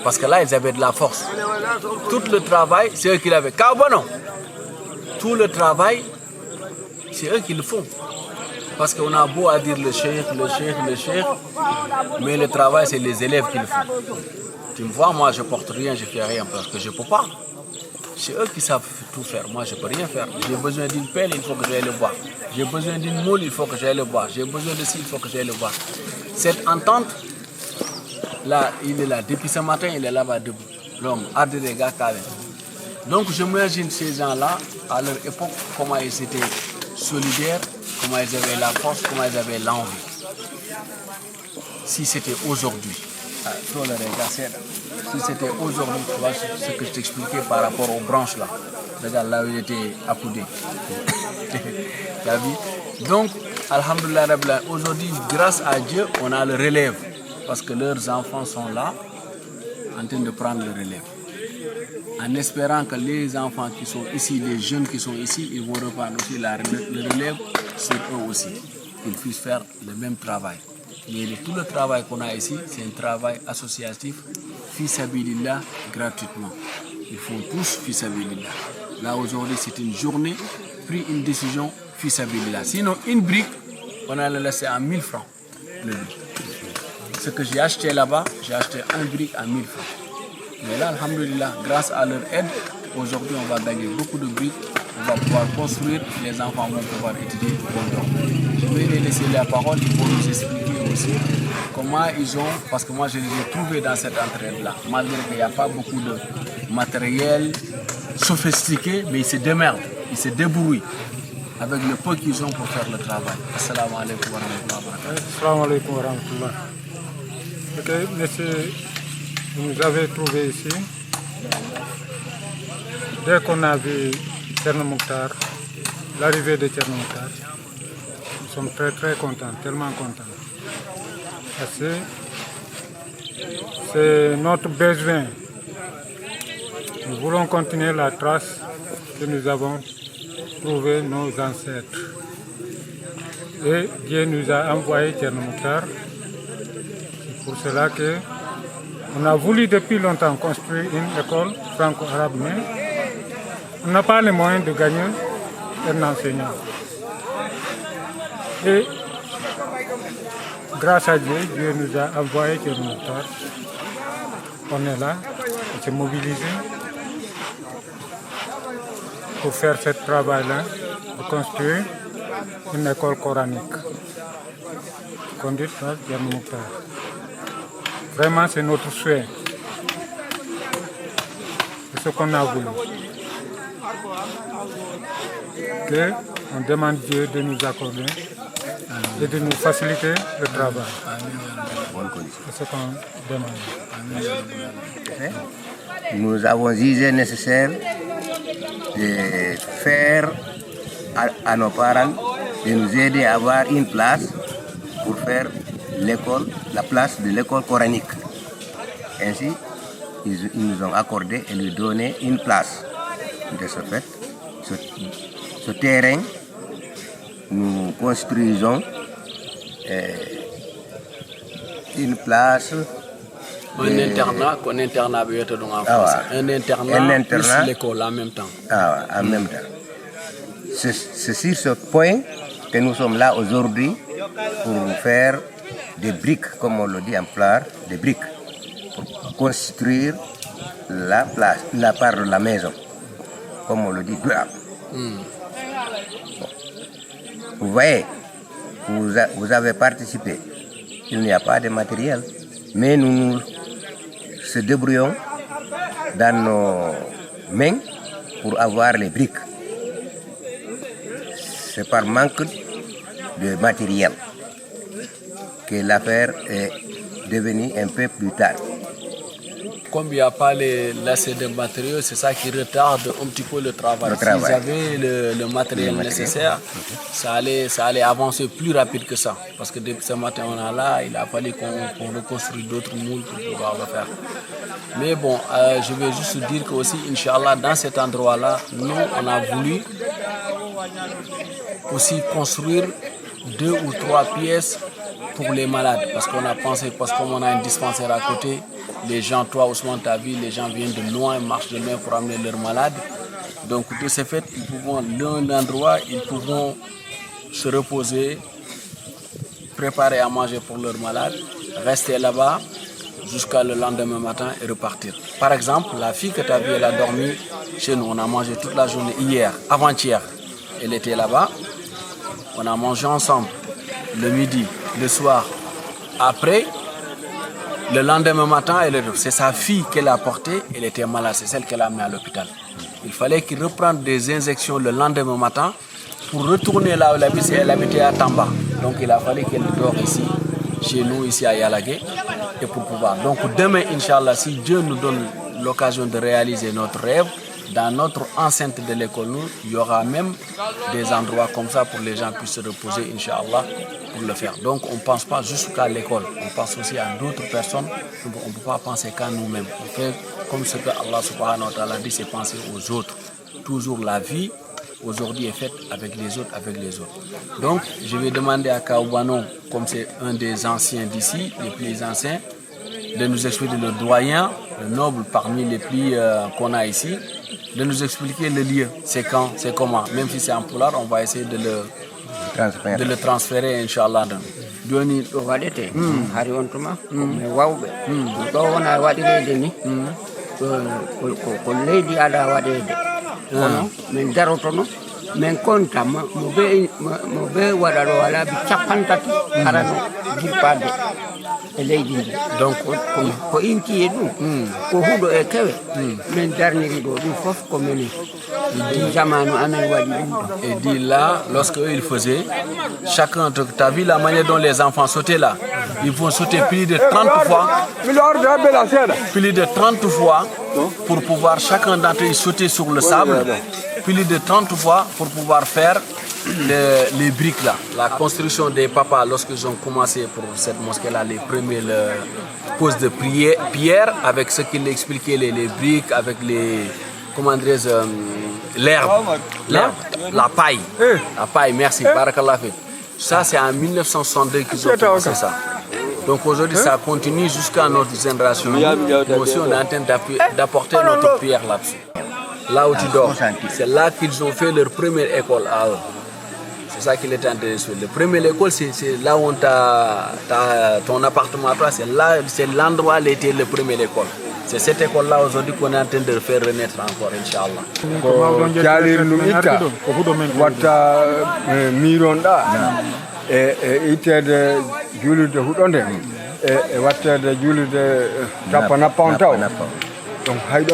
G: Parce que là, ils avaient de la force. Tout le travail, c'est eux qui l'avaient. Tout le travail, c'est eux qui le font. Parce qu'on a beau à dire le cheikh, mais le travail, c'est les élèves qui le font. Tu me vois, moi, je porte rien, je fais rien parce que je ne peux pas. C'est eux qui savent tout faire. Moi, je ne peux rien faire. J'ai besoin d'une pelle, il faut que j'aille le voir. J'ai besoin d'une moule, il faut que j'aille le voir. J'ai besoin de ci, il faut que j'aille le voir. Cette entente, là, il est là. Depuis ce matin, il est là-bas debout. L'homme, Ardega Kalen. Donc, je m'imagine ces gens-là, à leur époque, comment ils étaient solidaires, comment ils avaient la force, comment ils avaient l'envie. Si c'était aujourd'hui, si c'était aujourd'hui, tu vois ce que je t'expliquais par rapport aux branches là. Regarde là où il était accoudé. T'as vu? Donc, alhamdoulilah, aujourd'hui, grâce à Dieu, on a le relève. Parce que leurs enfants sont là, en train de prendre le relève. En espérant que les enfants qui sont ici, les jeunes qui sont ici, ils vont reprendre aussi le relève sur eux aussi. Qu'ils puissent faire le même travail. Mais tout le travail qu'on a ici, c'est un travail associatif, fils habilillah, gratuitement. Ils font tous fils habilillah. Là aujourd'hui, c'est une journée, pris une décision fils habilillah. Sinon, une brique, on a le laissé à 1000 francs. Le brique. Ce que j'ai acheté là-bas, j'ai acheté un brique à 1000 francs. Mais là, alhamdoulilah, grâce à leur aide, aujourd'hui, on va gagner beaucoup de briques. On va pouvoir construire, les enfants vont pouvoir étudier Je vais les laisser la parole, ils vont nous expliquer aussi comment ils ont, parce que moi je les ai trouvés dans cette entraide-là, malgré qu'il n'y a pas beaucoup de matériel sophistiqué, mais ils se démerdent, ils se débrouillent avec le peu qu'ils ont pour faire le travail. Assalamu alaikum wa rahmatullahi wa barakatuh.
K: Assalamu alaikum wa rahmatullahi. Ok, monsieur, vous nous avez trouvé ici. Dès qu'on a vu Tcherno Mokhtar, l'arrivée de Tcherno Mokhtar, nous sommes très très contents, tellement contents. Parce que c'est notre besoin Nous voulons continuer la trace que nous avons trouvée nos ancêtres. Et Dieu nous a envoyé Thierno Mouktar. C'est pour cela que on a voulu depuis longtemps construire une école franco-arabe, mais on n'a pas les moyens de gagner un enseignant. Et grâce à Dieu, Dieu nous a envoyé Thierno Mouktar. On est là, on s'est mobilisé pour faire ce travail-là, de construire une école coranique conduite par Thierno Mouktar. Vraiment, c'est notre souhait. C'est ce qu'on a voulu. On demande Dieu de nous accorder et de nous faciliter le travail. C'est ce qu'on demande.
J: Nous avons jugé nécessaire de faire à nos parents de nous aider à avoir une place pour faire l'école, la place de l'école coranique. Ainsi, ils nous ont accordé et lui donné une place. De ce fait, ce terrain, nous construisons une place.
G: Un internat qu'on internat en France. Un internat plus l'école en même temps.
J: En même temps. C'est sur ce point que nous sommes là aujourd'hui pour faire des briques, comme on le dit en pulaar, des briques, pour construire la place, la part de la maison, comme on le dit. Vous voyez, vous avez participé. Il n'y a pas de matériel, mais nous se débrouillons dans nos mains pour avoir les briques. C'est par manque de matériel que l'affaire est devenue un peu plus tard.
G: Comme il n'y a pas l'assez de matériaux, c'est ça qui retarde un petit peu le travail. S'ils avaient le matériel nécessaire, ça allait avancer plus rapide que ça. Parce que depuis ce matin, on est là, il a fallu qu'on reconstruise d'autres moules pour pouvoir le faire. Mais bon, je vais juste dire que aussi, Inch'Allah, dans cet endroit-là, nous, on a voulu aussi construire 2 ou 3 pièces pour les malades. Parce qu'on a pensé, parce qu'on a un dispensaire à côté, les gens, toi Ousmane, ta vie, les gens viennent de loin, marchent de loin pour amener leurs malades. Donc de ce fait, ils pouvons l'un endroit, ils pourront se reposer, préparer à manger pour leurs malades, rester là-bas jusqu'à le lendemain matin et repartir. Par exemple, la fille que tu as vue, elle a dormi chez nous. On a mangé toute la journée hier, avant-hier. Elle était là-bas. On a mangé ensemble le midi, le soir. Après, le lendemain matin, c'est sa fille qu'elle a portée. Elle était malade, c'est celle qu'elle a amenée à l'hôpital. Il fallait qu'il reprenne des injections le lendemain matin pour retourner là où elle habitait à Tamba. Donc il a fallu qu'elle dort ici, chez nous, ici à Yalagué, et pour pouvoir. Donc demain, Inch'Allah, si Dieu nous donne l'occasion de réaliser notre rêve, dans notre enceinte de l'école, il y aura même des endroits comme ça pour les gens puissent se reposer, Inch'Allah, pour le faire. Donc on ne pense pas juste qu'à l'école, on pense aussi à d'autres personnes. On ne peut pas penser qu'à nous-mêmes. On fait comme ce que Allah subhanahu wa ta'ala dit, c'est penser aux autres. Toujours la vie, aujourd'hui, est faite avec les autres, Donc je vais demander à Kaoubano, comme c'est un des anciens d'ici, les plus anciens, de nous expliquer le doyen, le noble parmi les plus qu'on a ici, de nous expliquer le lieu, c'est quand, c'est comment. Même si c'est en pulaar, on va essayer de le transférer, Inch'Allah.
L: Joni ɗo waɗete hari on tuma mais wawɓe ɗo wona waɗirede ni ko leydi aɗa waɗede kono min darotono min konta mo be waɗa ɗo ala bi 50 arano jippade e leydi ndi donc ko intiye ɗum ko huuɗo e kewe min darniri ɗo ɗum fof ko mini jamanu amen waɗi ɗum ɗo.
G: Et dit là, lorsque eux ils faisaient, chacun, tu as vu la manière dont les enfants sautaient là, ils vont sauter plus de 30 fois, plus de 30 fois pour pouvoir chacun d'entre eux sauter sur le sable plus de 30 fois pour pouvoir faire les briques là. La construction des papas, lorsqu'ils ont commencé pour cette mosquée là, les premières poses de pierre avec ce qu'il expliquait, les briques, avec les, comment dirais-je, l'herbe, la paille. La paille, merci, barakallah fi. Ça c'est en 1962 qu'ils ont commencé ça. Donc aujourd'hui ça continue jusqu'à notre génération. Nous aussi on est en train d'apporter notre pierre là-dessus. Là où tu dors, c'est là qu'ils ont fait leur première école à eux. C'est ça qu'il est en train de faire. La première école, c'est là où ton appartement à toi, c'est l'endroit où était la première école. C'est cette école-là aujourd'hui qu'on est en train de faire renaître encore, Inch'Allah.
K: Donc, il y a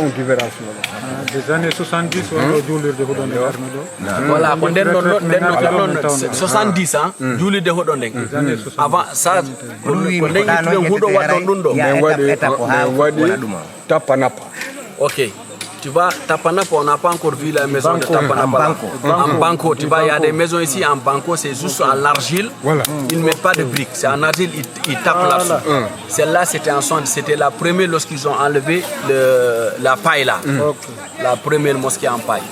K: une différence. Des années 70, on a dû de
G: voilà, 70 ans, Julie de Hodondeng. Avant ça, ok. Tu vois, Tapanapa, on n'a pas encore vu la maison de Tapanapa. En banco, tu vois, il y a des maisons ici en banco, c'est juste en argile. Voilà. Ils ne mettent pas de briques, c'est en argile, ils tapent là-dessus. Celle-là, c'était en son, c'était la première lorsqu'ils ont enlevé la paille là. La première mosquée en paille.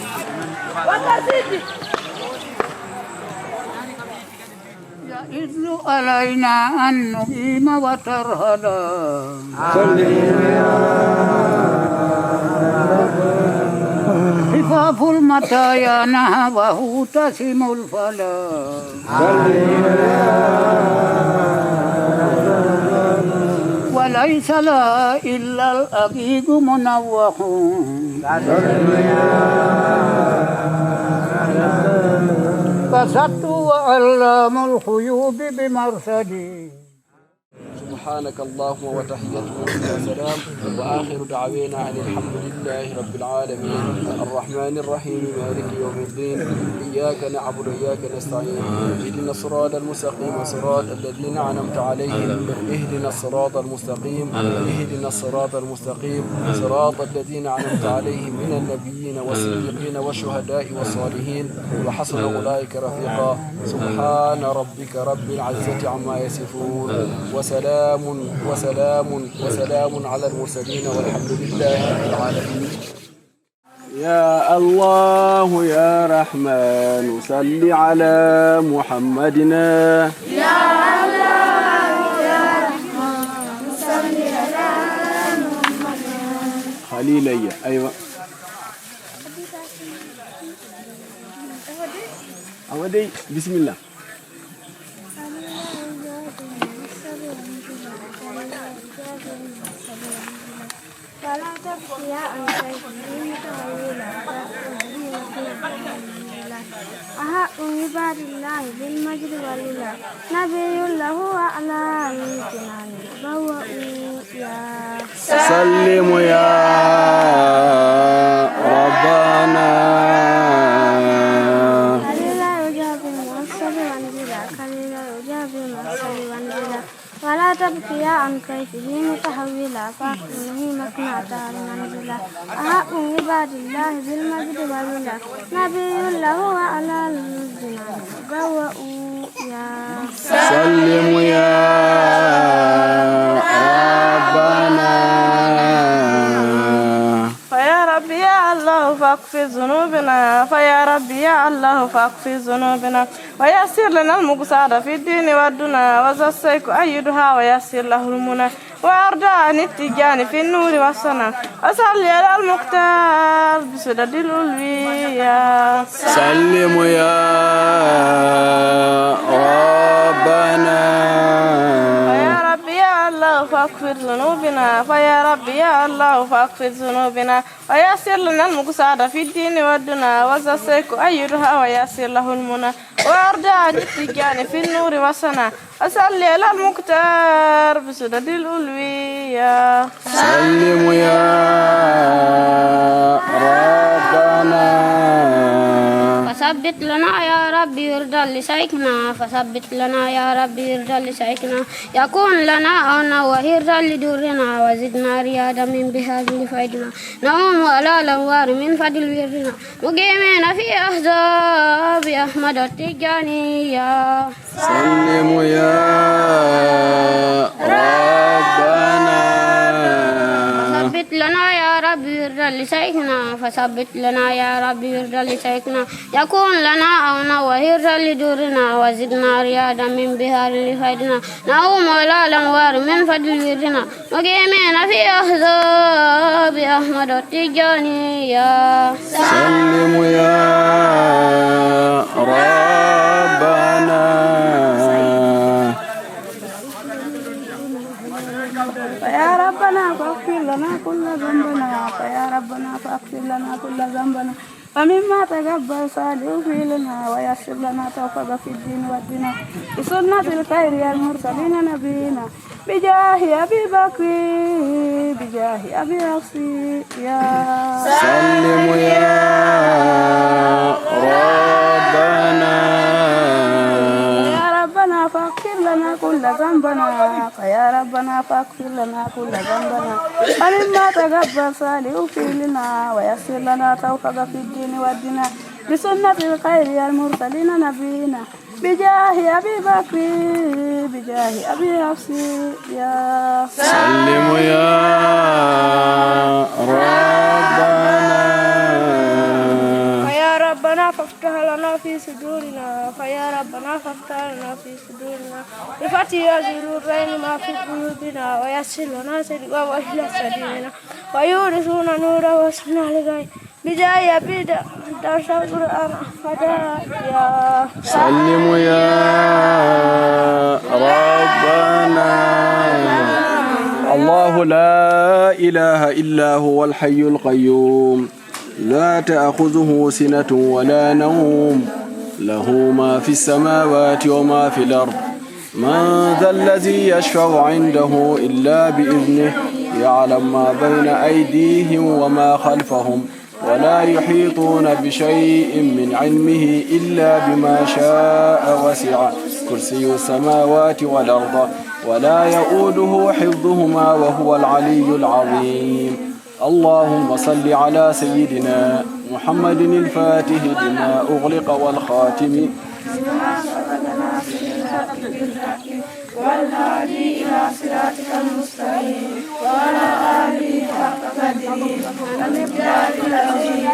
I: خفاف المطايا نهبه تسم الفلا وليس لها إلا الأبيض منوح بسطت وعلام الخيوب بمرصدي
G: سبحانك اللهم وتحياتهم والسلام وآخر دعوانا عن الحمد لله رب العالمين الرحمن الرحيم مالك يوم الدين إياك نعبد وإياك نستعين اهدنا الصراط المستقيم صراط الذين أنعمت عليهم اهدنا الصراط المستقيم اهدنا الصراط المستقيم صراط الذين أنعمت عليهم من النبيين والصديقين والشهداء والصالحين وحسن أولئك رفيقا سبحان ربك رب العزة عما يصفون وسلام وسلام على المرسلين والحمد لله رب العالمين. يا الله يا رحمن صل على محمدنا يا الله يا رحمن صل على محمدنا خليلية أيوة أودي بسم الله
M: فلا تبكي عن شيء متوللا أحق عباد الله بالمجد والإله نبي له أعلى من جنان بوأوا يا
G: سلم يا ربنا
M: خليلا يجاب المرسل وانزلا خليلا يجاب المرسل وانزلا ولا تبكي عن كيفه متحولا فاقمه مكنعته المنزلا أحق عباد الله بالمجد والولا نبي له على الجنان بوأوا يا
G: سلم يا ربنا
N: فيا ربي يا الله فاغفر ذنوبنا فيا ربي يا الله فاغفر ذنوبنا ويسر لنا المقصاد في الدين والدنا وزسيك أيدها ويسر له المنى وأرجى عن التجان في النور والسنة وصلي على المختار بسدد الألوية
G: سلم يا ربنا
N: فيا ربي يا الله فاغفر ذنوبنا فيا ربي يا الله فاغفر ذنوبنا ويسر لنا المقصاد في الدين والدنا وزسيك أيدها ويسر له المنى وأرجى عن التجان في النور والسنة أصلي على المختار بسدد الألوية
G: سلم يا ربنا
M: فثبت لنا يا ربي يرضى لسيكنا فثبت لنا يا ربي يرضى لسيكنا يكون لنا أنا وهيرضى لدورنا وزدنا رياضا من بهذه لفيدنا نوم ولا لوار من فضل ويرنا مقيمين في أحزاب أحمد التجانية
G: سلم يا ربنا
M: فثبت لنا يا ربي يرضى لسيكنا فثبت لنا يا ربي يرضى لسيكنا يكون لنا أونا وهيرضى لدورنا وزدنا رياضا من بهار لفيدنا نوم ولا لنوار من فضل ويرنا مقيمين في أحزاب أحمد التجانية
G: سلم يا ربنا
N: فيا ربنا فاغفر لنا كل ذنبنا فيا ربنا فاغفر لنا كل ذنبنا فمما تقبل صالح فينا ويسر لنا توفيق في الدين والدين بسنة الخير يا المرسلين نبينا بجاه أبي بكر بجاه أبي أصي يا
G: سلم يا ربنا
N: يا ربنا فاغفر لنا كل ذنبنا فيا ربنا فاغفر لنا كل ذنبنا فمما تقبل صالح فينا ويسر لنا توفيق في الدين والدين بسنة الخير يا المرسلين نبينا بجاه أبي بكر بجاه أبي أصي يا
G: سلم يا ربنا
N: فيا ربنا فافتح لنا في صدورنا فيا ربنا فافتح لنا في صدورنا بفتح زرورين ما في قلوبنا ويسر لنا صدقا وإلى سبيلنا ويورثنا نورا وسنا لغاية بجاه أبي درس القرآن هدايا
G: سلم يا ربنا الله لا إله إلا هو الحي القيوم لا تأخذه سنة ولا نوم له ما في السماوات وما في الأرض من ذا الذي يشفع عنده إلا بإذنه يعلم ما بين أيديهم وما خلفهم ولا يحيطون بشيء من علمه إلا بما شاء وسع كرسي السماوات والأرض ولا يؤوده حفظهما وهو العلي العظيم اللهم صل على سيدنا محمد الفاتح لما أغلق والخاتم
N: والهادي إلى صراطك المستقيم وعلى آله حق قدره ومقداره العظيم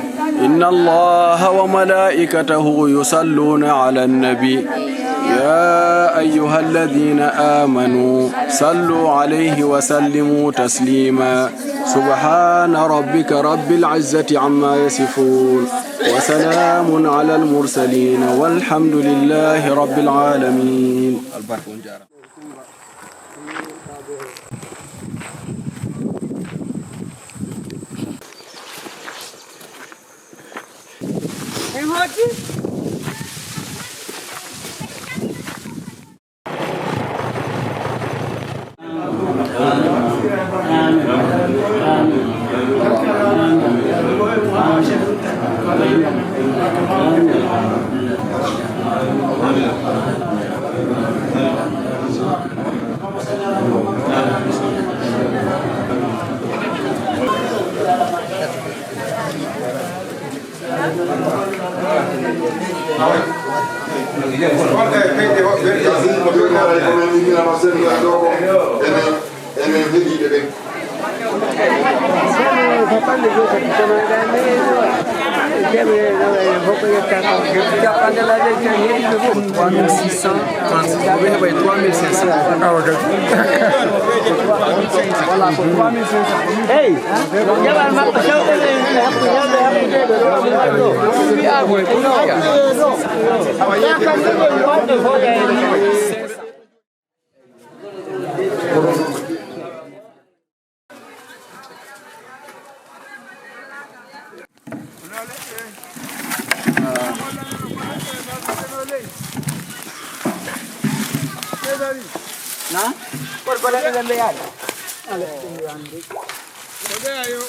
G: إن الله وملائكته يصلون على النبي يا أيها الذين آمنوا صلوا عليه وسلموا تسليما سبحان ربك رب العزة عما يصفون وسلام على المرسلين والحمد لله رب العالمين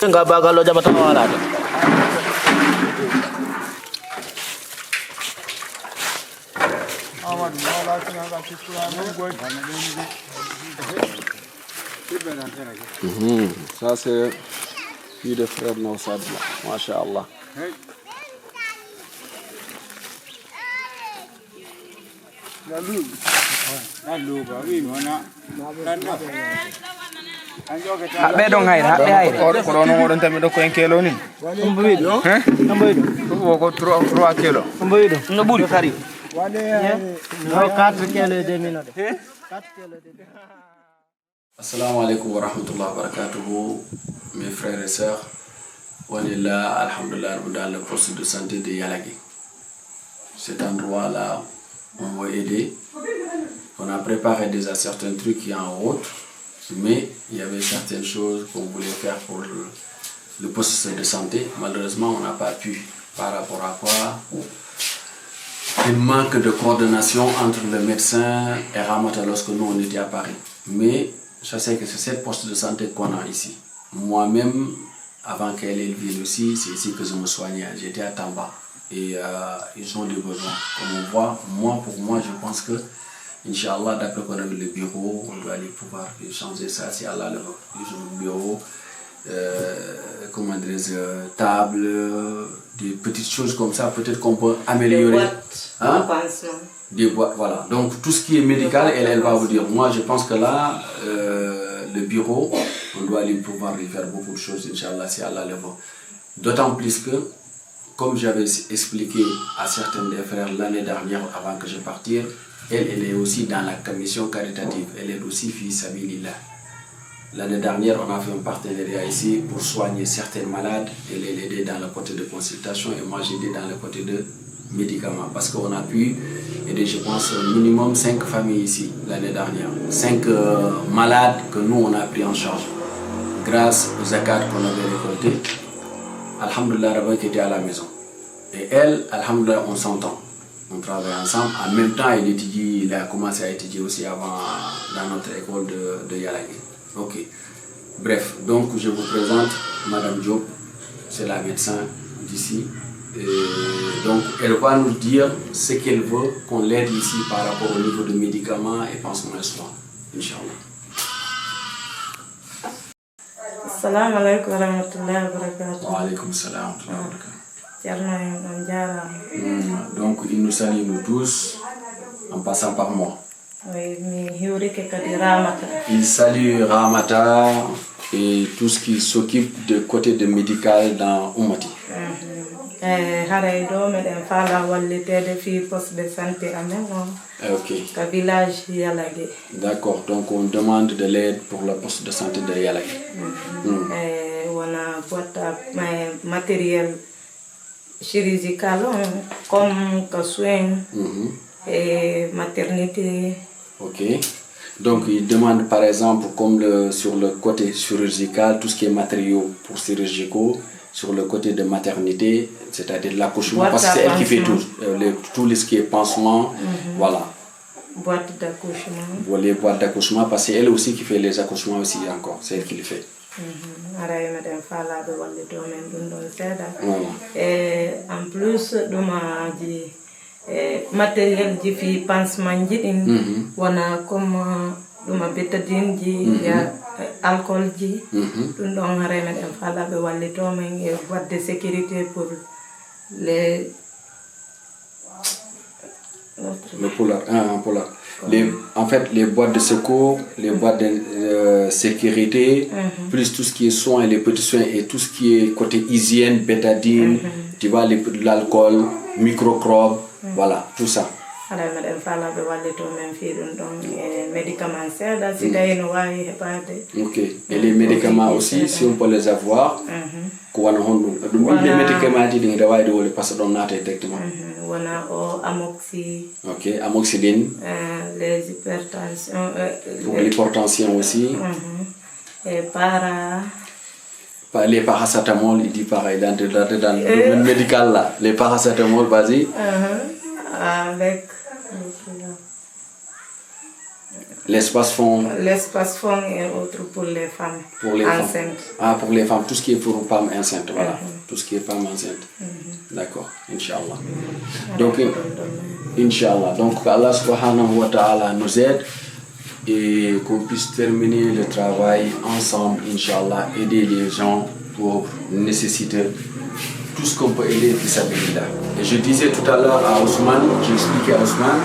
O: Enggak bakal lo jabatan wala.
G: Ça c'est fille de frère Nawsad, Masha'Allah.
O: Haɓe ɗon hayre haɓe hayre
P: ko ɗon oɗon tami ɗo ko en kelo ni
O: ombo wi ɗo ombo wi ɗo
P: ko 3 kilo
O: ombo wi ɗo no ɓuuri kari no 4 kilo et demi no de 4 kilo et demi.
G: Assalamu alaikum wa rahmatullahi wa barakatuhu, mes frères et sœurs. On est là, alhamdoulilah, dans le poste de santé de Yalagui. Cet endroit-là, on va aider. On a préparé déjà certains trucs qui sont en route, mais il y avait certaines choses qu'on voulait faire pour le poste de santé. Malheureusement, on n'a pas pu. Par rapport à quoi? Il manque de coordination entre le médecin et Ramata lorsque nous on était à Paris. Mais je sais que c'est cette poste de santé qu'on a ici. Moi-même, avant qu'elle vienne aussi, c'est ici que je me soignais. J'étais à Tamba. Et ils ont des besoins. Comme on voit, pour moi, je pense que, Inch'Allah, d'après qu'on a vu le bureau, on doit aller pouvoir changer ça si Allah le veut. Ils ont le bureau, comment dire, table, des petites choses comme ça, peut-être qu'on peut améliorer. Des boîtes, voilà. Donc tout ce qui est médical, elle va vous dire. Moi, je pense que là, le bureau, on doit aller pouvoir y faire beaucoup de choses, Inch'Allah, si Allah le veut. D'autant plus que, comme j'avais expliqué à certains des frères l'année dernière, avant que je partir, elle est aussi dans la commission caritative. Elle est aussi fille Sabilillah. L'année dernière, on a fait un partenariat ici pour soigner certains malades. Elle aidait dans le côté de consultation et moi j'aidais dans le côté de médicaments. Parce qu'on a pu aider, je pense, au minimum 5 familles ici l'année dernière. 5 malades que nous, on a pris en charge. Grâce aux zakat qu'on avait récoltés. Alhamdulillah, Rabbi qui était à la maison. Et elle, Alhamdulillah, on s'entend. On travaille ensemble. En même temps, il a commencé à étudier aussi avant dans notre école de Yalagui. Ok. Bref, donc je vous présente Madame Diop, c'est la médecin d'ici. Donc elle va nous dire ce qu'elle veut qu'on l'aide ici par rapport au niveau de médicaments et pansements et soins. Inch'Allah.
N: Assalamu alaikum wa rahmatullahi wa barakatuh.
G: Wa alaikum salam wa rahmatullahi wa barakatuh. Donc il nous salue nous tous en passant par moi. Il salue Ramata et tout ce qui s'occupe de côté de médical dans Oumati. Ok. D'accord, donc on demande de l'aide pour le poste de santé de Yalagui.
N: On a boîte matériel chirurgical comme soins et maternité.
G: Ok. Donc il demande par exemple comme sur le côté chirurgical, tout ce qui est matériaux pour chirurgicaux, sur le côté de maternité, c'est-à-dire l'accouchement, parce que c'est elle qui fait tout ce qui est pansement, voilà.
N: Boîte d'accouchement.
G: Les boîtes d'accouchement, parce que c'est elle aussi qui fait les accouchements aussi encore, c'est elle qui le fait.
N: Et en plus de matériel de fi pansement on a comme duma bétadine alcool donc boîte de sécurité pour les
G: en fait, les boîtes de secours, les boîtes de sécurité, plus tout ce qui est soins, les petits soins et tout ce qui est côté hygiène, bétadine, tu vois, l'alcool, microcrobe, voilà, tout ça. Ok, et les médicaments aussi, si on peut les avoir, les médicaments, parce qu'on a directement. Ok, amoxicilline.
N: Les hypertensions.
G: Pour l'hypertension aussi.
N: Et
G: les paracétamol, il dit pareil, dans le domaine médical là, les paracétamol, vas-y.
N: Avec
G: L'espace fond.
Q: L'espace fond et autres pour les femmes enceintes.
G: Femmes. Ah, pour les femmes, tout ce qui est pour femmes enceintes, voilà. Tout ce qui est femmes enceintes. D'accord, Inch'Allah. Donc, Inch'Allah. Donc, Allah subhanahu wa ta'ala nous aide et qu'on puisse terminer le travail ensemble, Inch'Allah, aider les gens pauvres, nécessiteux, tout ce qu'on peut aider, et je disais tout à l'heure à Ousmane, j'ai expliqué à Ousmane,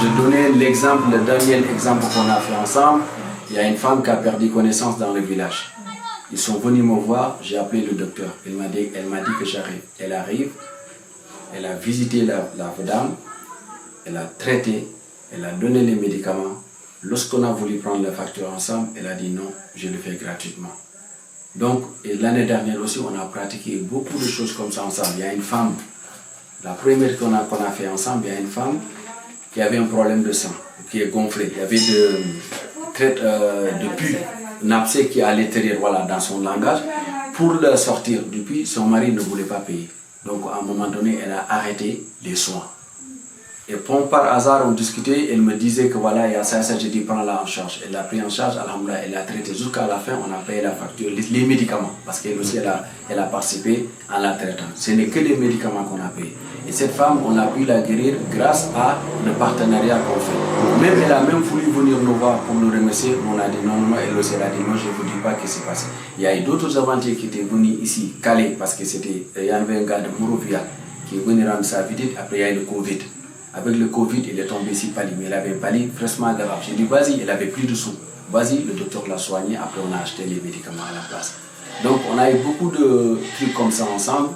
G: je donnais l'exemple, le dernier exemple qu'on a fait ensemble. Il y a une femme qui a perdu connaissance dans le village. Ils sont venus me voir, j'ai appelé le docteur. Elle m'a dit que j'arrive. Elle arrive, elle a visité la dame, elle a traité, elle a donné les médicaments. Lorsqu'on a voulu prendre la facture ensemble, elle a dit non, je le fais gratuitement. Donc, l'année dernière aussi, on a pratiqué beaucoup de choses comme ça ensemble. Il y a une femme, la première qu'on a fait ensemble, il y a une femme qui avait un problème de sang, qui est gonflé. Il y avait de pus, un abcès qui est à l'intérieur, voilà, dans son langage. Pour le sortir du puits, son mari ne voulait pas payer. Donc, à un moment donné, elle a arrêté les soins. Et par hasard, on discutait, elle me disait que voilà, il y a ça, j'ai dit prends-la en charge. Elle l'a pris en charge, alhamdoulilah, elle l'a traité jusqu'à la fin, on a payé la facture, les médicaments, parce qu'elle aussi, elle a participé à la traitement. Ce n'est que les médicaments qu'on a payés. Et cette femme, on a pu la guérir grâce à le partenariat qu'on fait. Même elle a même voulu venir nous voir pour nous remercier, on a dit non, elle aussi, elle a dit non, je ne vous dis pas ce qui s'est passé. Il y a eu d'autres aventuriers qui étaient venus ici, calés, parce que il y avait un gars de Mourouvia qui est venu rendre sa visite, après il y a eu le Covid. Avec le Covid, il est tombé ici pali, mais il avait pali fraîchement grave. J'ai dit, vas-y, il avait plus de sous. Vas-y, le docteur l'a soigné, après on a acheté les médicaments à la place. Donc on a eu beaucoup de trucs comme ça ensemble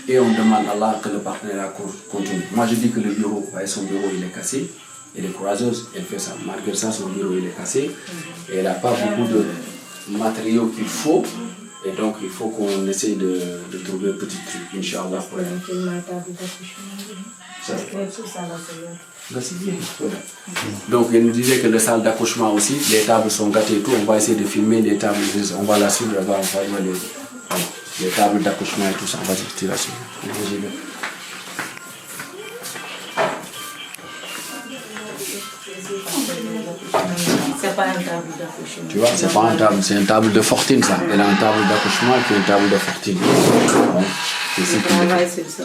G: et on demande à Allah que le partenariat continue. Moi je dis que le bureau, son bureau il est cassé, elle est courageuse, elle fait ça. Malgré ça, son bureau il est cassé et elle n'a pas beaucoup de matériaux qu'il faut. Et donc il faut qu'on essaye de trouver un petit truc, Inch'Allah, pour elle. Donc elle nous disait que le salle d'accouchement aussi, les tables sont gâtées et tout, on va essayer de filmer les tables, on va la suivre, on va voir les tables d'accouchement et tout ça, on va tirer là-dessus.
Q: C'est pas une table d'accouchement.
G: Tu vois, c'est pas une table, c'est une table de fortune ça. Elle a une table d'accouchement qui est une table de fortune.
Q: On va essayer ça.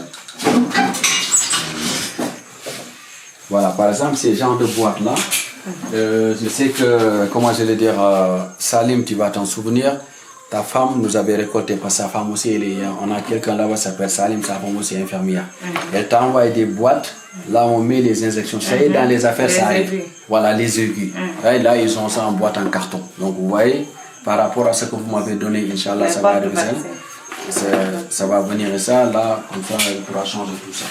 G: Voilà, par exemple, ces genres de boîtes-là, je sais que, comment je vais dire, Salim, tu vas t'en souvenir, ta femme nous avait récolté, parce que sa femme aussi, on a quelqu'un là-bas qui s'appelle Salim, sa femme aussi est infirmière. Elle t'a envoyé des boîtes, là on met les injections, ça y est, dans les affaires, ça arrive. Voilà, les aiguilles. Et là, ils ont ça en boîte en carton. Donc vous voyez, par rapport à ce que vous m'avez donné, Inch'Allah, ça va arriver. Ça va venir et ça, là, comme ça, elle pourra changer tout ça.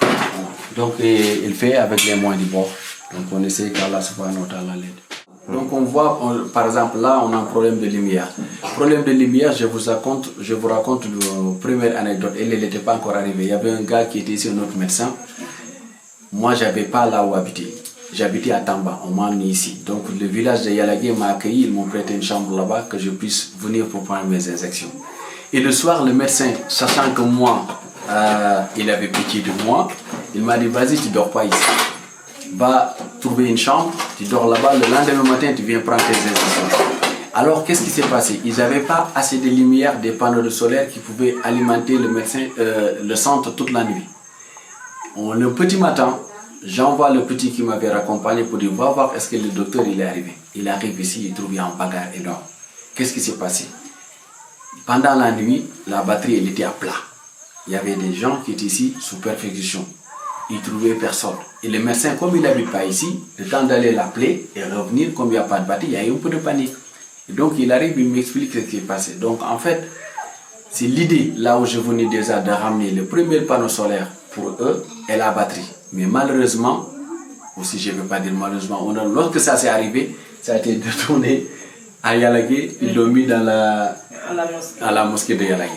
G: Voilà. Donc, il fait avec les moyens du bord. Donc, on essaie qu'Allah subhanahu wa ta'ala l'aide. Donc, on voit, par exemple, là, on a un problème de lumière. Problème de lumière, je vous raconte la première anecdote. Elle n'était pas encore arrivée. Il y avait un gars qui était ici, un autre médecin. Moi, je n'avais pas là où habiter. J'habitais à Tamba, on m'a mis ici. Donc, le village de Yalagué m'a accueilli, ils m'ont prêté une chambre là-bas que je puisse venir pour prendre mes injections. Et le soir, le médecin, sachant que moi, il avait pitié de moi, il m'a dit, vas-y, tu ne dors pas ici. Va trouver une chambre, tu dors là-bas, le lendemain matin, tu viens prendre tes injections. Alors, qu'est-ce qui s'est passé? Ils n'avaient pas assez de lumière, des panneaux solaires qui pouvaient alimenter le médecin, le centre toute la nuit. Le petit matin, j'envoie le petit qui m'avait raccompagné pour dire, va voir est-ce que le docteur il est arrivé. Il arrive ici, il trouve un bagarre énorme. Qu'est-ce qui s'est passé? Pendant la nuit, la batterie elle était à plat. Il y avait des gens qui étaient ici sous perfusion. Ils ne trouvaient personne. Et le médecin, comme il n'habite pas ici, le temps d'aller l'appeler et revenir, comme il n'y a pas de batterie, il y a eu un peu de panique. Et donc il arrive, il m'explique ce qui est passé. Donc en fait, c'est l'idée, là où je venais déjà de ramener le premier panneau solaire pour eux et la batterie. Mais malheureusement, aussi je ne veux pas dire malheureusement, lorsque ça s'est arrivé, ça a été détourné à Yalagué, ils l'ont mis dans à la mosquée de Yalagué.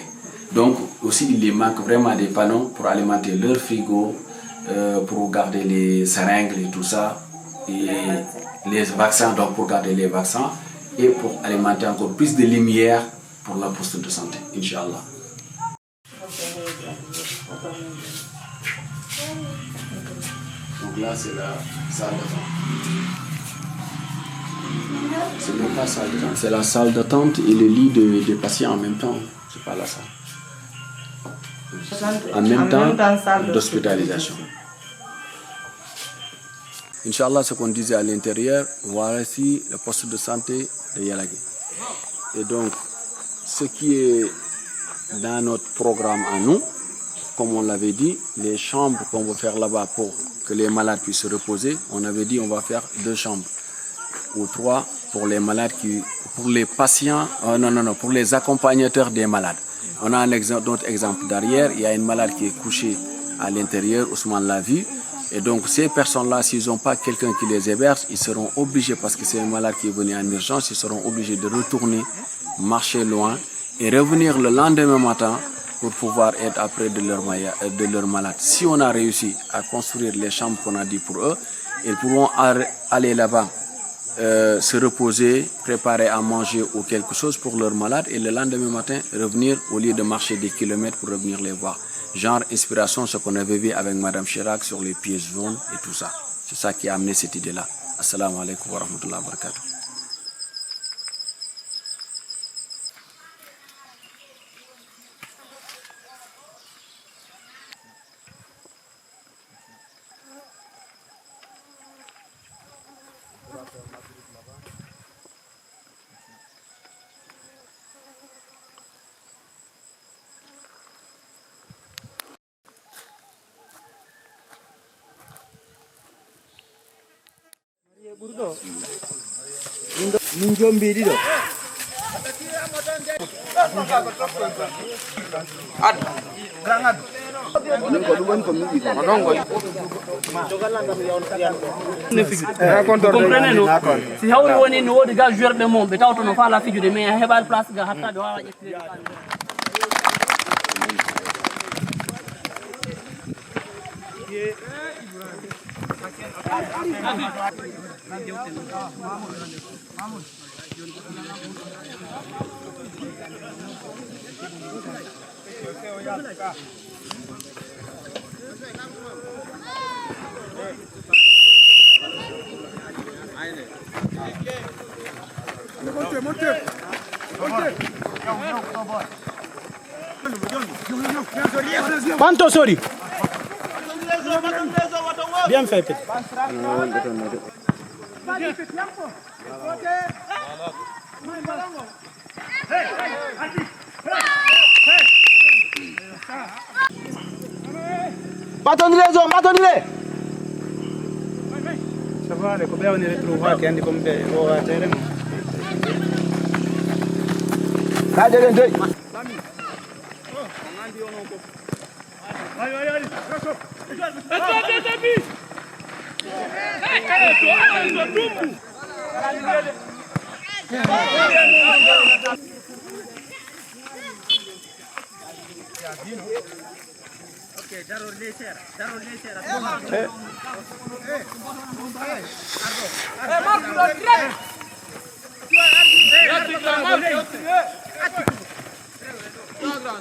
G: Donc aussi il les manque vraiment des panneaux pour alimenter leur frigo, pour garder les seringues et tout ça, et les vaccins, donc pour garder les vaccins, et pour alimenter encore plus de lumière pour la poste de santé, Inch'Allah. Donc là c'est la salle de bain. C'est même pas salle d'attente. C'est la salle d'attente et le lit des patients en même temps. C'est pas la salle. En même temps d'hospitalisation. Inch'Allah, ce qu'on disait à l'intérieur, voici le poste de santé de Yalagui. Et donc, ce qui est dans notre programme à nous, comme on l'avait dit, les chambres qu'on va faire là-bas pour que les malades puissent se reposer, on avait dit on va faire 2 chambres ou 3 pour les malades pour les patients, pour les accompagnateurs des malades. On a un autre exemple derrière, il y a une malade qui est couchée à l'intérieur, Ousmane l'a vu. Et donc ces personnes-là, s'ils n'ont pas quelqu'un qui les héberge, ils seront obligés, parce que c'est un malade qui est venu en urgence, ils seront obligés de retourner, marcher loin et revenir le lendemain matin pour pouvoir être après de leur malade. Si on a réussi à construire les chambres qu'on a dit pour eux, ils pourront aller là-bas, se reposer, préparer à manger ou quelque chose pour leurs malades et le lendemain matin revenir au lieu de marcher des kilomètres pour revenir les voir. Genre inspiration, ce qu'on avait vu avec Madame Chirac sur les pièces jaunes et tout ça. C'est ça qui a amené cette idée-là. Assalamu alaikum wa rahmatullahi wa barakatuh.
I: comprenez no si hawri woni no wodi ga joueur be mom be tawto no fa la fijude mais hebar place ga hatta be wawa ƴettude
O: Quanto sori? Bien fait. Matondile. Ça va, le copain on est retrouvé qui andi comme des rois terrain. Là de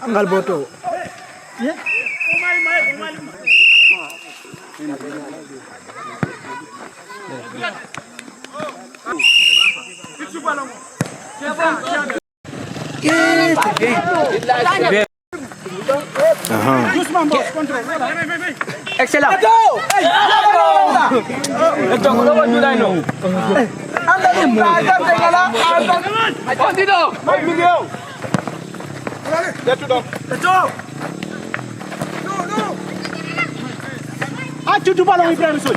O: Angal boto. Excellent. Tu ballon Ibrahim Soy.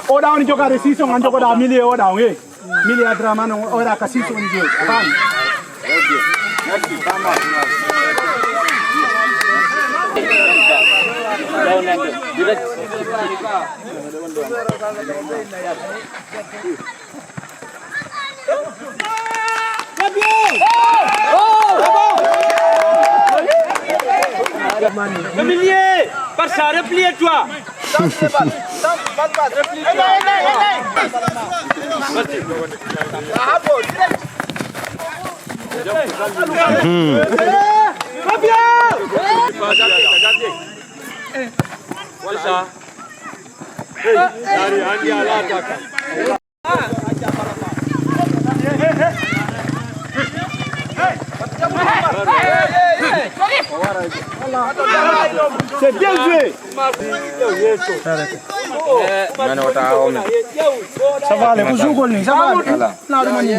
O: Oda on joga resistion on joga da milieu oda we milieu adraman ora kasiso on joga fan direct Milier, par ça, repliez-toi. C'est bien joué. Ça va aller, vous jouez, ça va aller.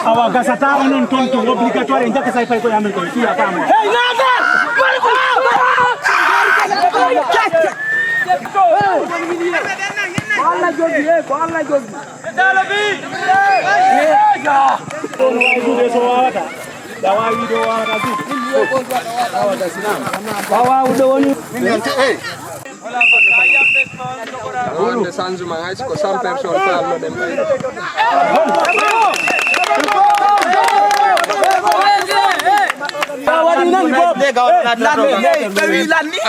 O: Awa gasata onon tonto obligatoire ndaka say fay ko yamel ko fi akama. Hey Nathan! Allah jogi ko Allah jogi. Dala bi. Ya. Kono ay so wawata. Dawa video wawata tu. Wawata sinam. Bawa udo woni. Hey.
R: De changement hay ko 100 personnes fallo dem
O: wadi nan bob de gaw lan ni lan ni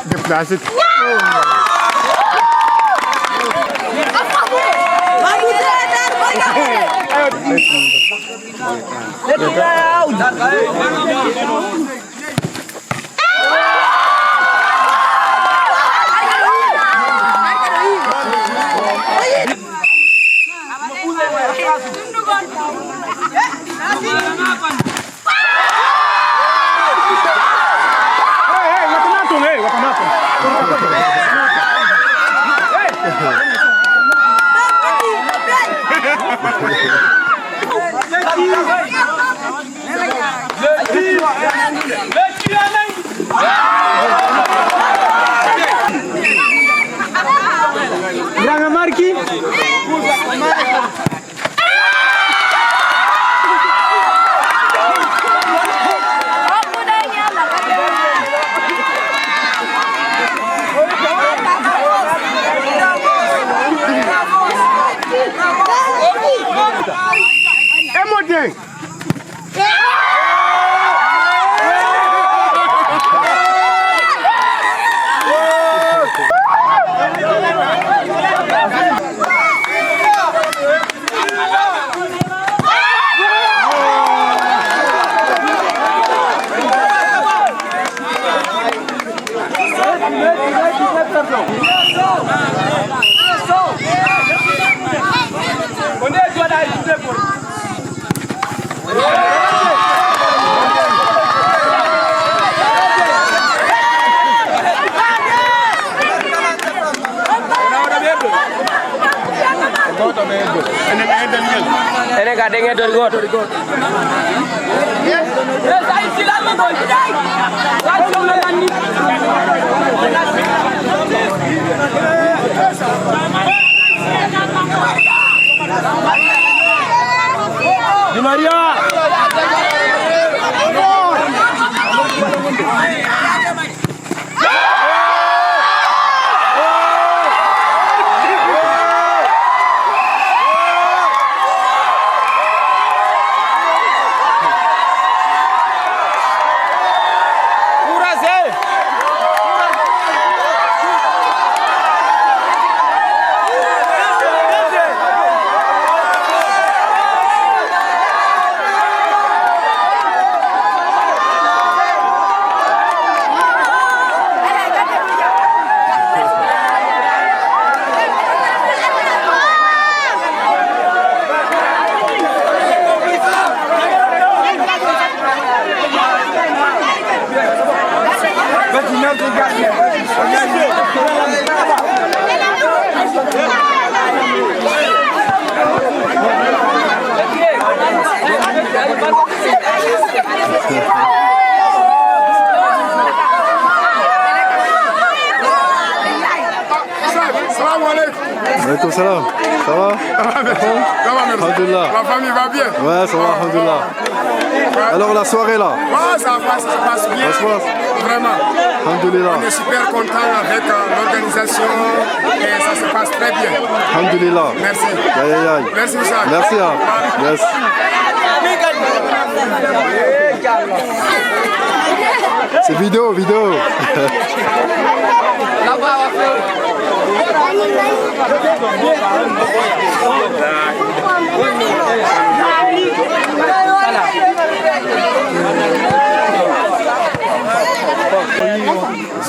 P: Déplacé.
O: Granga Marchi.
R: Ene ka dengen dor goto.
O: Di Maria.
S: Alaikum salam. Ça va? Alhamdulillah.
T: La famille va bien?
S: Ouais, ça va, alhamdulillah. Alors la soirée là?
T: Ouais, ça se passe bien.
S: Ça se passe?
T: Vraiment.
S: Alhamdulillah.
T: On est super content avec l'organisation et ça se passe très bien.
S: Alhamdulillah.
T: Merci.
S: Aïe, aïe, aïe.
T: Merci, Moussa.
S: Merci. Hein. Yes. C'est vidéo.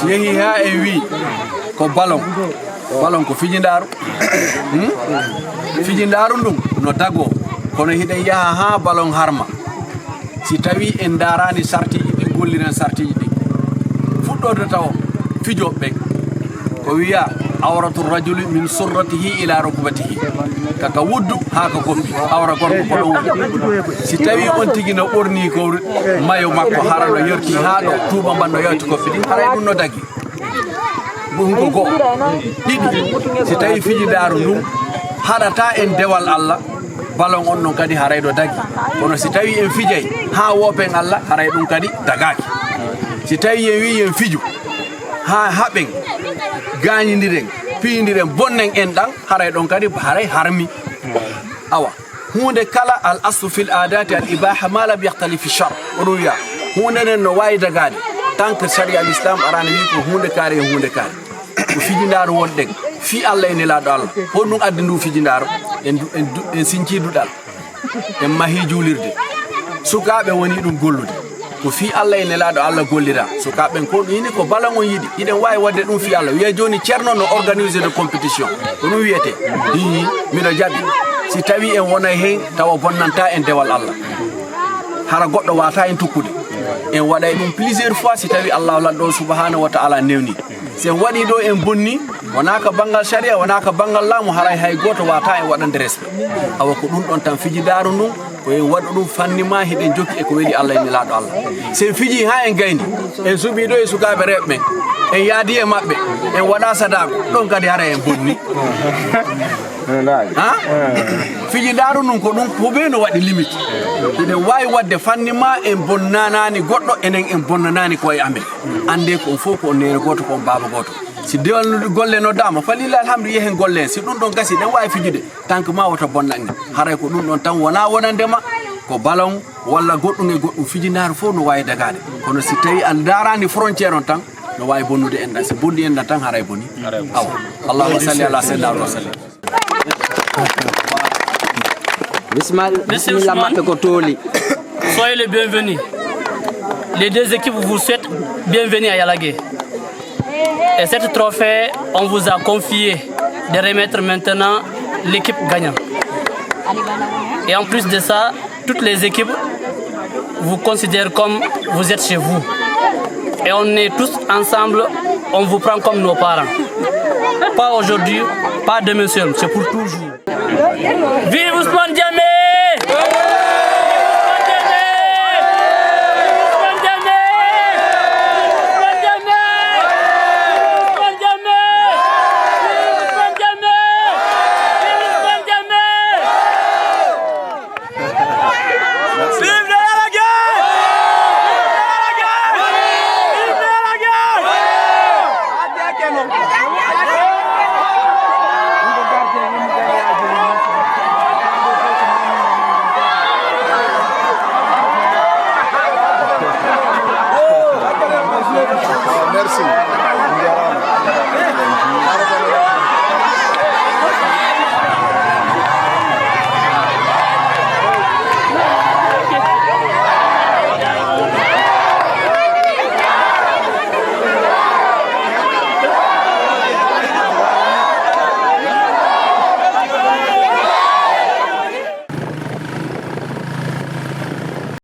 G: yehi ha e wi ko ballon ko fijindaru fijindaru ɗum no dago kono hiɗen yaha ha ballon harma si tawi en darani sartiji ɗi golliren sartiji ɗi fuɗɗode taw fijoɓe ko wiya awratu rajuli min surratihi ila rukbatihi kaka wuddu ha ko goppi awra gorko ko ɗon wuddu si tawi on tigi no ɓorni ko mayo makko hara no yerti ha ɗo tuuba mban no yewti koppi ɗi haray ɗum no dagi ɗum ko goho ɗiɗi si tawi fijidaaru ndun haɗata en dewal Allah balon on non kadi haray ɗo dagi kono si tawi en fijay ha wopen Allah haray ɗum kadi dagaki si tawi en wi en fiju ha haɓen gañidiren piidiren bonnen en ɗan haray ɗon kadi haray harmi awa hunde kala al aslu fil adati al ibaha ma lam yahtalifi shar oɗo wiya hunde nden no wawi dagade tant que sharia al islam arani wi ko hunde kaare e hunde kaare ko fijindaaru wonɗen fi Allah e nelaɗo Allah hon ɗum addi ndu fijindaaru en sinci duɗal en mahi juulirde sukaɓe woni ɗum gollude ko fi Allah e nelaɗo Allah gollira sukaɓen ko ɗum yini ko balan on yiɗi iɗen wawi wadde ɗum fi Allah wiya joni ceerno no organiser de compétition ko ɗum wiyete miɗo jaɓi si tawi en wonay hen tawa bonnanta en dewal Allah hara goɗɗo wata en tukkude en waɗay ɗum plusieurs fois si tawi Allah lanɗo subhanahu wa ta'ala newni sen waɗi ɗo en bonni wona ka bangal sharia wona ka bangal laamu haray hay goto wata en waɗande respect awa ko ɗum ɗon tan fijidaaru ndun ko en waɗa ɗum fannima hiɗen jokki e ko weeli Allah e nelaɗo Allah sen fiji ha en gayni en suuɓi ɗo e sukaɓe reɓɓe ɓen en yaadi e maɓɓe en waɗa sadako ɗon kadi hara en bonni fijidaaru ndun ko ɗum hoɓe no waɗi limite eɗen wawi wadde fannima en bonnanani goɗɗo enen en bonnanani koye amen ande ko on fof ko on nere goto ko on baba goto si dewal golle no dama falilla alhamdu yehen golle en si ɗum ɗon gasi ɗen wawi fijude tant que ma wota bonna en haray ko ɗum ɗon tan wona wonandema ko ballon walla goɗɗum e goɗɗum fijindaru fof no wawi dagade kono si tawi a darani frontiére on tan no wawi bonnude en ɗan si bondi en ɗan tan haray boni awa allahumma salli ala sayyidina wa sallim
R: Bismillah mappe ko toli.
I: Soyez les bienvenus. Les deux équipes vous souhaitent bienvenue à Yalagué. Et cet trophée, on vous a confié de remettre maintenant l'équipe gagnante. Et en plus de ça, toutes les équipes vous considèrent comme vous êtes chez vous. Et on est tous ensemble, on vous prend comme nos parents. Pas aujourd'hui, pas demain seul, c'est pour toujours. Vive Ousmane Diamé!
S: Merci.